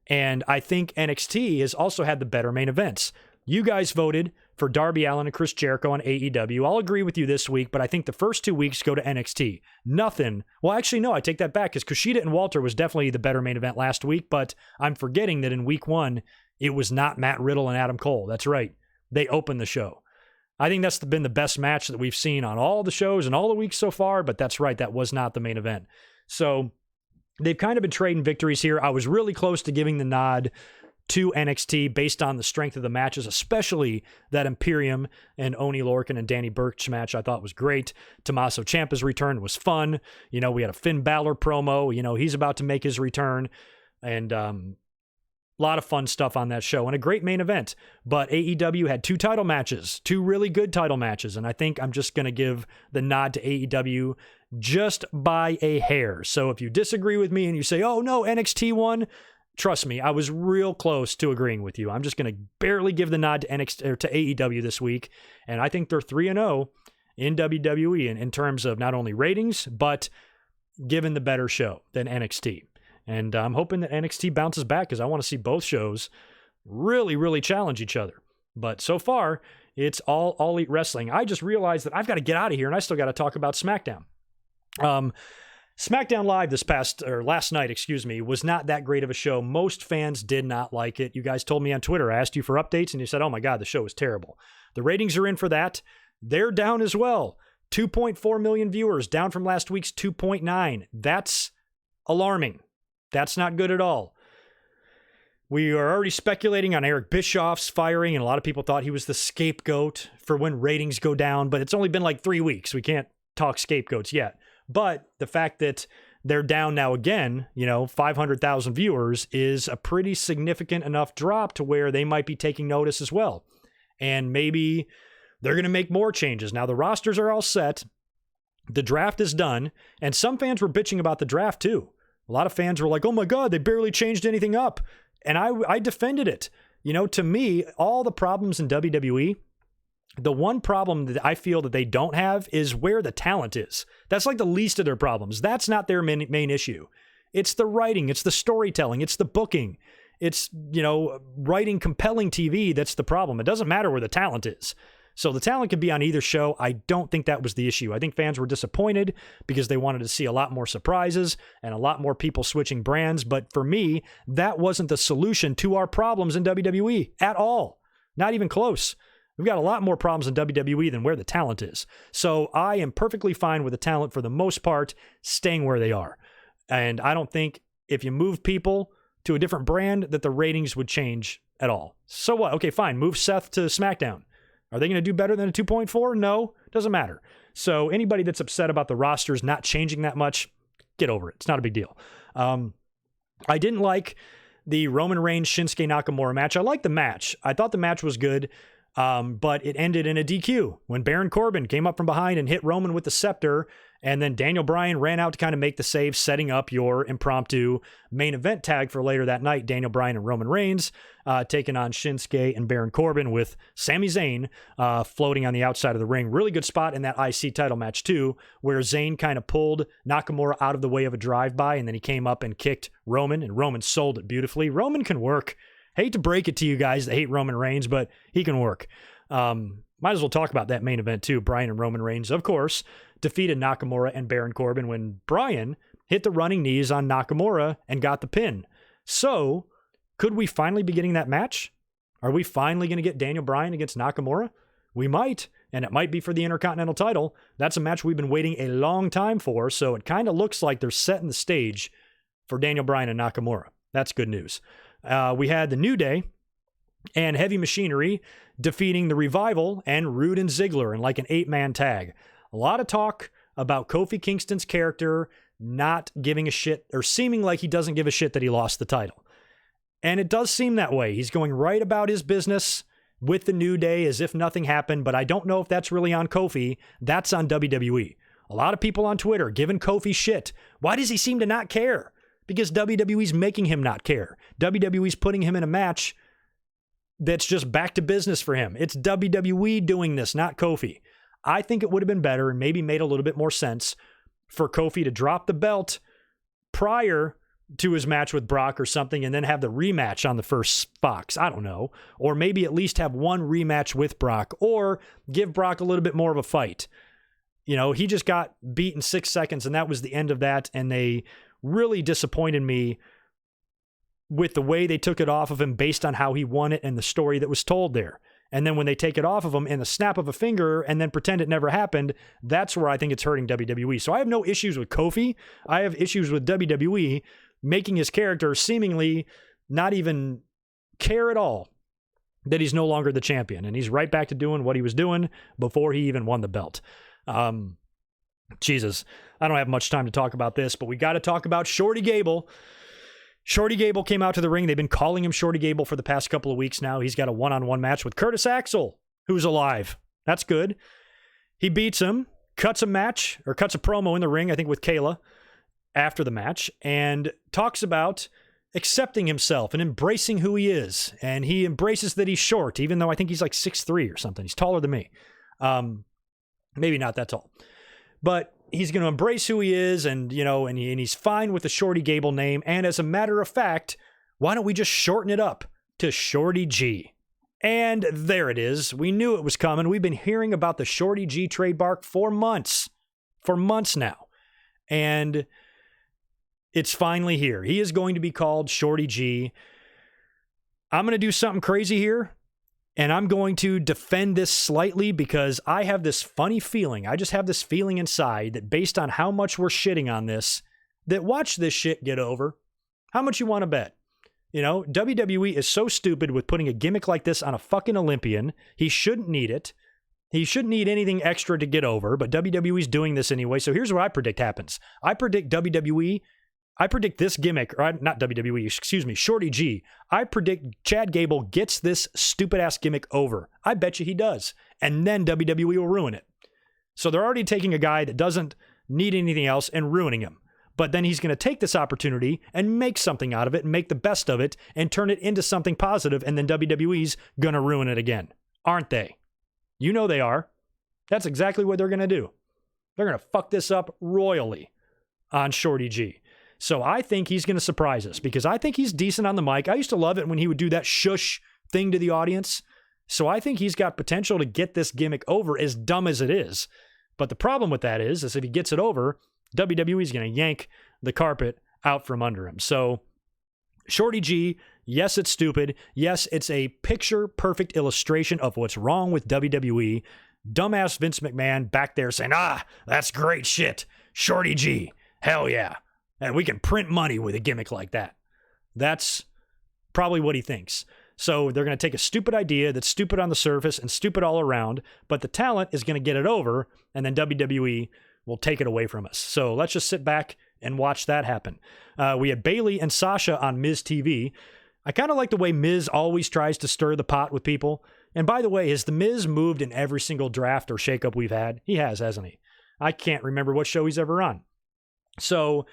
And I think NXT has also had the better main events. You guys voted for Darby Allin and Chris Jericho on AEW. I'll agree with you this week, but I think the first 2 weeks go to NXT. Nothing. Well, actually, no, I take that back, because Kushida and Walter was definitely the better main event last week, but I'm forgetting that in week 1, it was not Matt Riddle and Adam Cole. That's right. They opened the show. I think that's been the best match that we've seen on all the shows and all the weeks so far, but that's right, that was not the main event. So they've kind of been trading victories here. I was really close to giving the nod to NXT based on the strength of the matches, especially that Imperium and Oney Lorcan and Danny Burch match I thought was great. Tommaso Ciampa's return was fun. You know, we had a Finn Balor promo. You know, he's about to make his return. And a lot of fun stuff on that show and a great main event. But AEW had 2 title matches, 2 really good title matches. And I think I'm just going to give the nod to AEW just by a hair. So if you disagree with me and you say, oh no, NXT won, trust me, I was real close to agreeing with you. I'm just going to barely give the nod to NXT or to AEW this week. And I think they're 3-0 in WWE in terms of not only ratings, but given the better show than NXT. And I'm hoping that NXT bounces back, because I want to see both shows really, really challenge each other. But so far, it's all Elite Wrestling. I just realized that I've got to get out of here, and I still got to talk about SmackDown. SmackDown Live last night, was not that great of a show. Most fans did not like it. You guys told me on Twitter, I asked you for updates, and you said, oh my God, the show was terrible. The ratings are in for that. They're down as well. 2.4 million viewers, down from last week's 2.9. That's alarming. That's not good at all. We are already speculating on Eric Bischoff's firing, and a lot of people thought he was the scapegoat for when ratings go down, but it's only been like 3 weeks. We can't talk scapegoats yet. But the fact that they're down now again, 500,000 viewers is a pretty significant enough drop to where they might be taking notice as well. And maybe they're going to make more changes. Now, the rosters are all set. The draft is done. And some fans were bitching about the draft too. A lot of fans were like, oh my God, they barely changed anything up. And I defended it. You know, to me, all the problems in WWE, the one problem that I feel that they don't have is where the talent is. That's like the least of their problems. That's not their main issue. It's the writing. It's the storytelling. It's the booking. It's, you know, writing compelling TV. That's the problem. It doesn't matter where the talent is. So the talent could be on either show. I don't think that was the issue. I think fans were disappointed because they wanted to see a lot more surprises and a lot more people switching brands. But for me, that wasn't the solution to our problems in WWE at all. Not even close. We've got a lot more problems in WWE than where the talent is. So I am perfectly fine with the talent for the most part staying where they are. And I don't think if you move people to a different brand that the ratings would change at all. So what? Okay, fine. Move Seth to SmackDown. Are they going to do better than a 2.4? No, doesn't matter. So anybody that's upset about the rosters not changing that much, get over it. It's not a big deal. I didn't like the Roman Reigns Shinsuke Nakamura match. I liked the match. I thought the match was good, but it ended in a DQ when Baron Corbin came up from behind and hit Roman with the scepter, and then Daniel Bryan ran out to kind of make the save, setting up your impromptu main event tag for later that night. Daniel Bryan and Roman Reigns taking on Shinsuke and Baron Corbin with Sami Zayn floating on the outside of the ring. Really good spot in that IC title match too, where Zayn kind of pulled Nakamura out of the way of a drive-by, and then he came up and kicked Roman, and Roman sold it beautifully. Roman can work. Hate to break it to you guys that hate Roman Reigns, but he can work. Might as well talk about that main event too. Bryan and Roman Reigns, of course, defeated Nakamura and Baron Corbin when Bryan hit the running knees on Nakamura and got the pin. So, could we finally be getting that match? Are we finally going to get Daniel Bryan against Nakamura? We might, and it might be for the Intercontinental title. That's a match we've been waiting a long time for, so it kind of looks like they're setting the stage for Daniel Bryan and Nakamura. That's good news. We had the New Day and Heavy Machinery defeating the Revival and Rude and Ziggler in like an 8-man tag. A lot of talk about Kofi Kingston's character not giving a shit, or seeming like he doesn't give a shit that he lost the title. And it does seem that way. He's going right about his business with the New Day as if nothing happened, but I don't know if that's really on Kofi. That's on WWE. A lot of people on Twitter giving Kofi shit. Why does he seem to not care? Because WWE's making him not care. WWE's putting him in a match that's just back to business for him. It's WWE doing this, not Kofi. I think it would have been better and maybe made a little bit more sense for Kofi to drop the belt prior to his match with Brock or something and then have the rematch on the first Fox. I don't know. Or maybe at least have one rematch with Brock or give Brock a little bit more of a fight. You know, he just got beat in 6 seconds and that was the end of that. And they really disappointed me with the way they took it off of him based on how he won it and the story that was told there. And then when they take it off of him in the snap of a finger and then pretend it never happened, that's where I think it's hurting WWE. So I have no issues with Kofi. I have issues with WWE making his character seemingly not even care at all that he's no longer the champion. And he's right back to doing what he was doing before he even won the belt. Jesus, I don't have much time to talk about this, but we got to talk about Shorty Gable. Shorty Gable came out to the ring. They've been calling him Shorty Gable for the past couple of weeks now. He's got a one-on-one match with Curtis Axel, who's alive. That's good. He beats him, cuts a promo in the ring, I think with Kayla, after the match, and talks about accepting himself and embracing who he is. And he embraces that he's short, even though I think he's like 6'3" or something. He's taller than me. Maybe not that tall. But he's going to embrace who he is, and you know, and he's fine with the Shorty Gable name. And as a matter of fact, why don't we just shorten it up to Shorty G? And there it is. We knew it was coming. We've been hearing about the Shorty G trademark for months now, and it's finally here. He is going to be called Shorty G. I'm going to do something crazy here. And I'm going to defend this slightly because I have this funny feeling. I just have this feeling inside that based on how much we're shitting on this, that watch this shit get over. How much you want to bet? You know, WWE is so stupid with putting a gimmick like this on a fucking Olympian. He shouldn't need it. He shouldn't need anything extra to get over, but WWE's doing this anyway. So here's what I predict happens. I predict this gimmick, or not WWE, excuse me, Shorty G. I predict Chad Gable gets this stupid-ass gimmick over. I bet you he does. And then WWE will ruin it. So they're already taking a guy that doesn't need anything else and ruining him. But then he's going to take this opportunity and make something out of it and make the best of it and turn it into something positive, and then WWE's going to ruin it again. Aren't they? You know they are. That's exactly what they're going to do. They're going to fuck this up royally on Shorty G. So I think he's going to surprise us because I think he's decent on the mic. I used to love it when he would do that shush thing to the audience. So I think he's got potential to get this gimmick over, as dumb as it is. But the problem with that is if he gets it over, WWE's going to yank the carpet out from under him. So Shorty G, yes, it's stupid. Yes, it's a picture-perfect illustration of what's wrong with WWE. Dumbass Vince McMahon back there saying, that's great shit. Shorty G, hell yeah. And we can print money with a gimmick like that. That's probably what he thinks. So they're going to take a stupid idea that's stupid on the surface and stupid all around, but the talent is going to get it over, and then WWE will take it away from us. So let's just sit back and watch that happen. We had Bayley and Sasha on Miz TV. I kind of like the way Miz always tries to stir the pot with people. And by the way, has the Miz moved in every single draft or shakeup we've had? He has, hasn't he? I can't remember what show he's ever on. So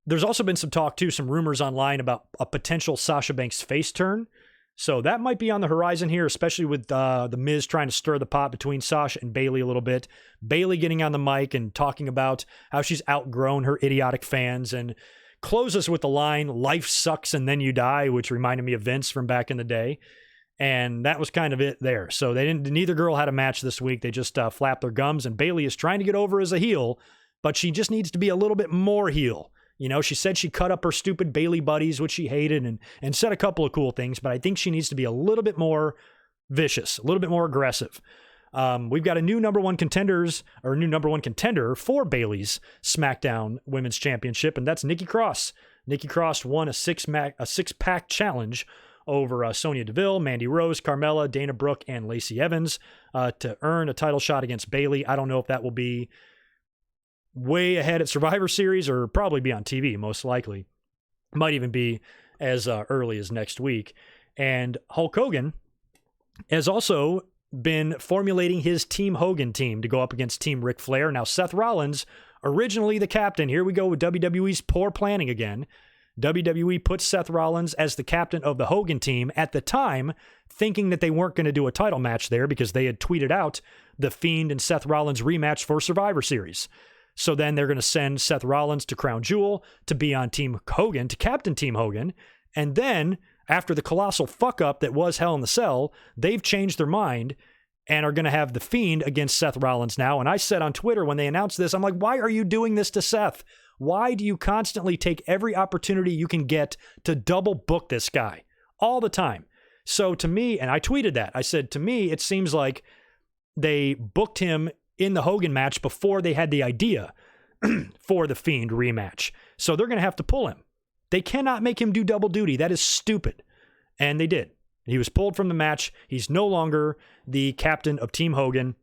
there's also been some talk, too, some rumors online about a potential Sasha Banks face turn. So that might be on the horizon here, especially with the Miz trying to stir the pot between Sasha and Bayley a little bit. Bayley getting on the mic and talking about how she's outgrown her idiotic fans and closes with the line, "Life sucks and then you die," which reminded me of Vince from back in the day. And that was kind of it there. So neither girl had a match this week. They just flapped their gums, and Bayley is trying to get over as a heel, but she just needs to be a little bit more heel. You know, she said she cut up her stupid Bayley buddies, which she hated, and said a couple of cool things, but I think she needs to be a little bit more vicious, a little bit more aggressive. We've got a new number one contender for Bayley's SmackDown Women's Championship, and that's Nikki Cross. Nikki Cross won a six-pack challenge over Sonya Deville, Mandy Rose, Carmella, Dana Brooke, and Lacey Evans to earn a title shot against Bayley. I don't know if that will be way ahead at Survivor Series or probably be on TV, most likely. Might even be as early as next week. And Hulk Hogan has also been formulating his Team Hogan team to go up against Team Ric Flair. Now, Seth Rollins, originally the captain. Here we go with WWE's poor planning again. WWE put Seth Rollins as the captain of the Hogan team at the time, thinking that they weren't going to do a title match there because they had tweeted out the Fiend and Seth Rollins rematch for Survivor Series. So then they're going to send Seth Rollins to Crown Jewel to be on Team Hogan, to captain Team Hogan. And then, after the colossal fuck-up that was Hell in the Cell, they've changed their mind and are going to have the Fiend against Seth Rollins now. And I said on Twitter when they announced this, I'm like, why are you doing this to Seth? Why do you constantly take every opportunity you can get to double book this guy all the time? So to me, and I tweeted that, I said, to me, it seems like they booked him in the Hogan match before they had the idea for the Fiend rematch. So they're going to have to pull him. They cannot make him do double duty. That is stupid. And they did. He was pulled from the match. He's no longer the captain of Team Hogan.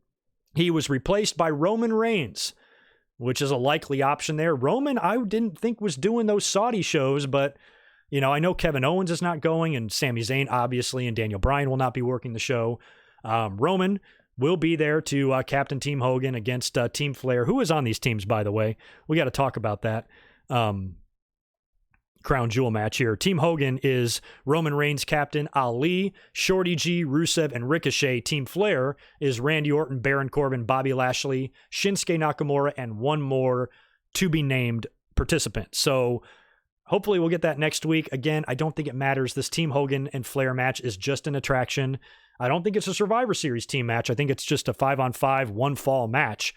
He was replaced by Roman Reigns, which is a likely option there. Roman, I didn't think was doing those Saudi shows, but, you know, I know Kevin Owens is not going, and Sami Zayn, obviously, and Daniel Bryan will not be working the show. Roman will be there to captain Team Hogan against Team Flair, who is on these teams, by the way. We got to talk about that Crown Jewel match here. Team Hogan is Roman Reigns captain, Ali, Shorty G, Rusev, and Ricochet. Team Flair is Randy Orton, Baron Corbin, Bobby Lashley, Shinsuke Nakamura, and one more to-be-named participant. So hopefully we'll get that next week. Again, I don't think it matters. This Team Hogan and Flair match is just an attraction. I don't think it's a Survivor Series team match. I think it's just a 5-on-5, one-fall match.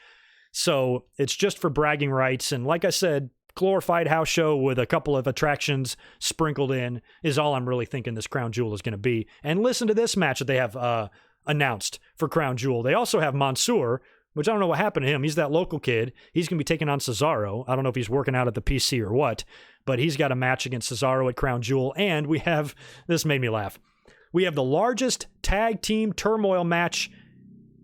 So it's just for bragging rights. And like I said, glorified house show with a couple of attractions sprinkled in is all I'm really thinking this Crown Jewel is going to be. And listen to this match that they have announced for Crown Jewel. They also have Mansoor, which I don't know what happened to him. He's that local kid. He's going to be taking on Cesaro. I don't know if he's working out at the PC or what, but he's got a match against Cesaro at Crown Jewel. And we have, this made me laugh, we have the largest tag team turmoil match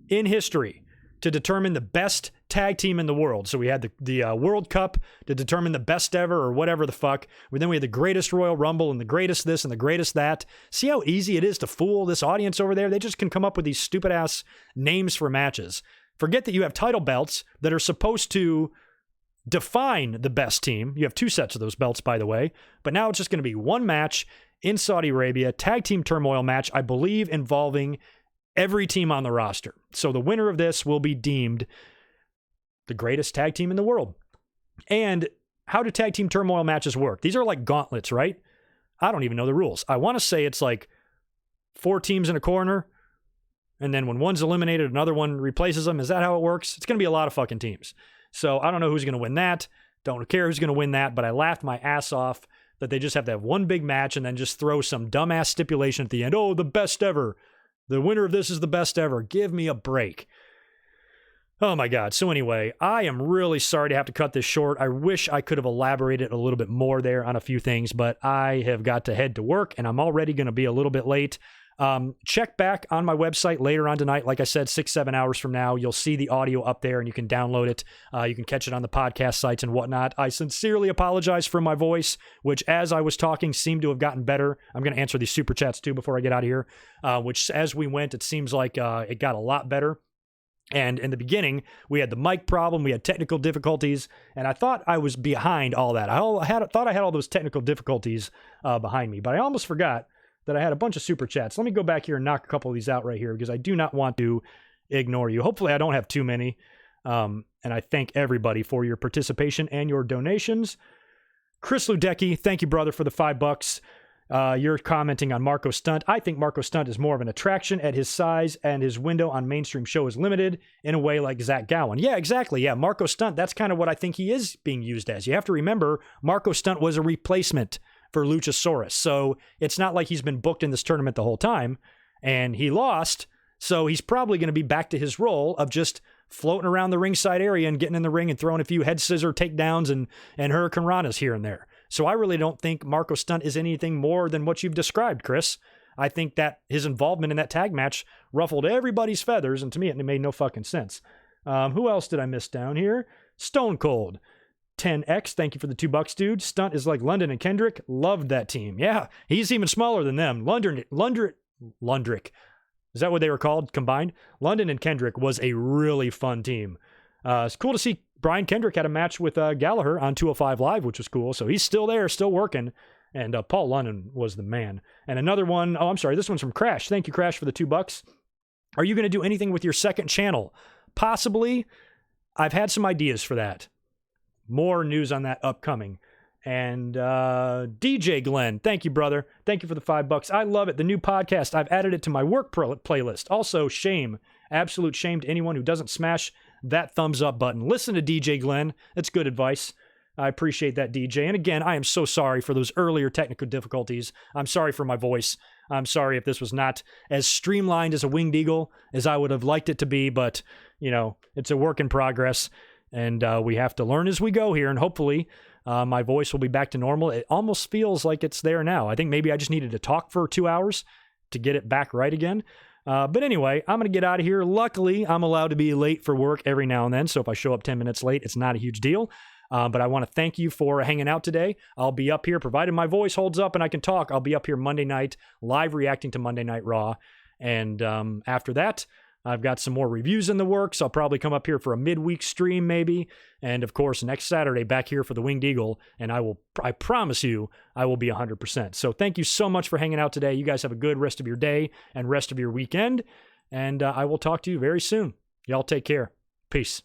in history to determine the best tag team in the world. So we had the World Cup to determine the best ever or whatever the fuck. Then we had the greatest Royal Rumble and the greatest this and the greatest that. See how easy it is to fool this audience over there? They just can come up with these stupid ass names for matches. Forget that you have title belts that are supposed to define the best team. You have 2 sets of those belts, by the way, but now it's just going to be one match in Saudi Arabia, tag team turmoil match, I believe involving every team on the roster. So the winner of this will be deemed the greatest tag team in the world. And how do tag team turmoil matches work? These are like gauntlets, right? I don't even know the rules. I want to say it's like 4 teams in a corner, and then when one's eliminated, another one replaces them. Is that how it works? It's going to be a lot of fucking teams. So I don't know who's going to win that. Don't care who's going to win that, but I laughed my ass off that they just have to have one big match and then just throw some dumbass stipulation at the end. Oh, the best ever. The winner of this is the best ever. Give me a break. Oh my God. So anyway, I am really sorry to have to cut this short. I wish I could have elaborated a little bit more there on a few things, but I have got to head to work and I'm already going to be a little bit late. Check back on my website later on tonight. Like I said, 6-7 hours from now, you'll see the audio up there and you can download it. You can catch it on the podcast sites and whatnot. I sincerely apologize for my voice, which as I was talking seemed to have gotten better. I'm going to answer these super chats too before I get out of here, which as we went, it seems like it got a lot better. And in the beginning, we had the mic problem, we had technical difficulties, and I thought I was behind all that. I thought I had all those technical difficulties behind me, but I almost forgot that I had a bunch of super chats. Let me go back here and knock a couple of these out right here because I do not want to ignore you. Hopefully I don't have too many. And I thank everybody for your participation and your donations. Chris Ludecki, thank you, brother, for the $5. You're commenting on Marko Stunt. I think Marko Stunt is more of an attraction at his size, and his window on mainstream show is limited in a way like Zach Gowen. Yeah, exactly. Yeah, Marko Stunt, that's kind of what I think he is being used as. You have to remember, Marko Stunt was a replacement for Luchasaurus. So it's not like he's been booked in this tournament the whole time, and he lost. So he's probably going to be back to his role of just floating around the ringside area and getting in the ring and throwing a few head scissor takedowns and Hurricane Ranas here and there. So I really don't think Marko Stunt is anything more than what you've described, Chris. I think that his involvement in that tag match ruffled everybody's feathers, and to me, it made no fucking sense. Who else did I miss down here? Stone Cold. 10X, thank you for the $2, dude. Stunt is like London and Kendrick. Loved that team. Yeah, he's even smaller than them. Lundrick. Is that what they were called combined? London and Kendrick was a really fun team. It's cool to see Brian Kendrick had a match with Gallagher on 205 Live, which was cool. So he's still there, still working. And Paul London was the man. And another one, oh, I'm sorry, this one's from Crash. Thank you, Crash, for the $2. Are you going to do anything with your second channel? Possibly. I've had some ideas for that. More news on that upcoming. And DJ Glenn, thank you, brother. Thank you for the $5. I love it. The new podcast, I've added it to my work playlist. Also, shame. Absolute shame to anyone who doesn't smash that thumbs up button. Listen to DJ Glenn. That's good advice. I appreciate that, DJ. And again, I am so sorry for those earlier technical difficulties. I'm sorry for my voice. I'm sorry if this was not as streamlined as a winged eagle as I would have liked it to be, but, you know, it's a work in progress. And we have to learn as we go here, and hopefully my voice will be back to normal. It almost feels like it's there now. I think maybe I just needed to talk for 2 hours to get it back right again. But anyway, I'm going to get out of here. Luckily, I'm allowed to be late for work every now and then, so if I show up 10 minutes late, it's not a huge deal. But I want to thank you for hanging out today. I'll be up here, provided my voice holds up and I can talk, I'll be up here Monday night, live reacting to Monday Night Raw. And after that, I've got some more reviews in the works. I'll probably come up here for a midweek stream maybe. And of course, next Saturday back here for the Winged Eagle. And I promise you, I will be 100%. So thank you so much for hanging out today. You guys have a good rest of your day and rest of your weekend. And I will talk to you very soon. Y'all take care. Peace.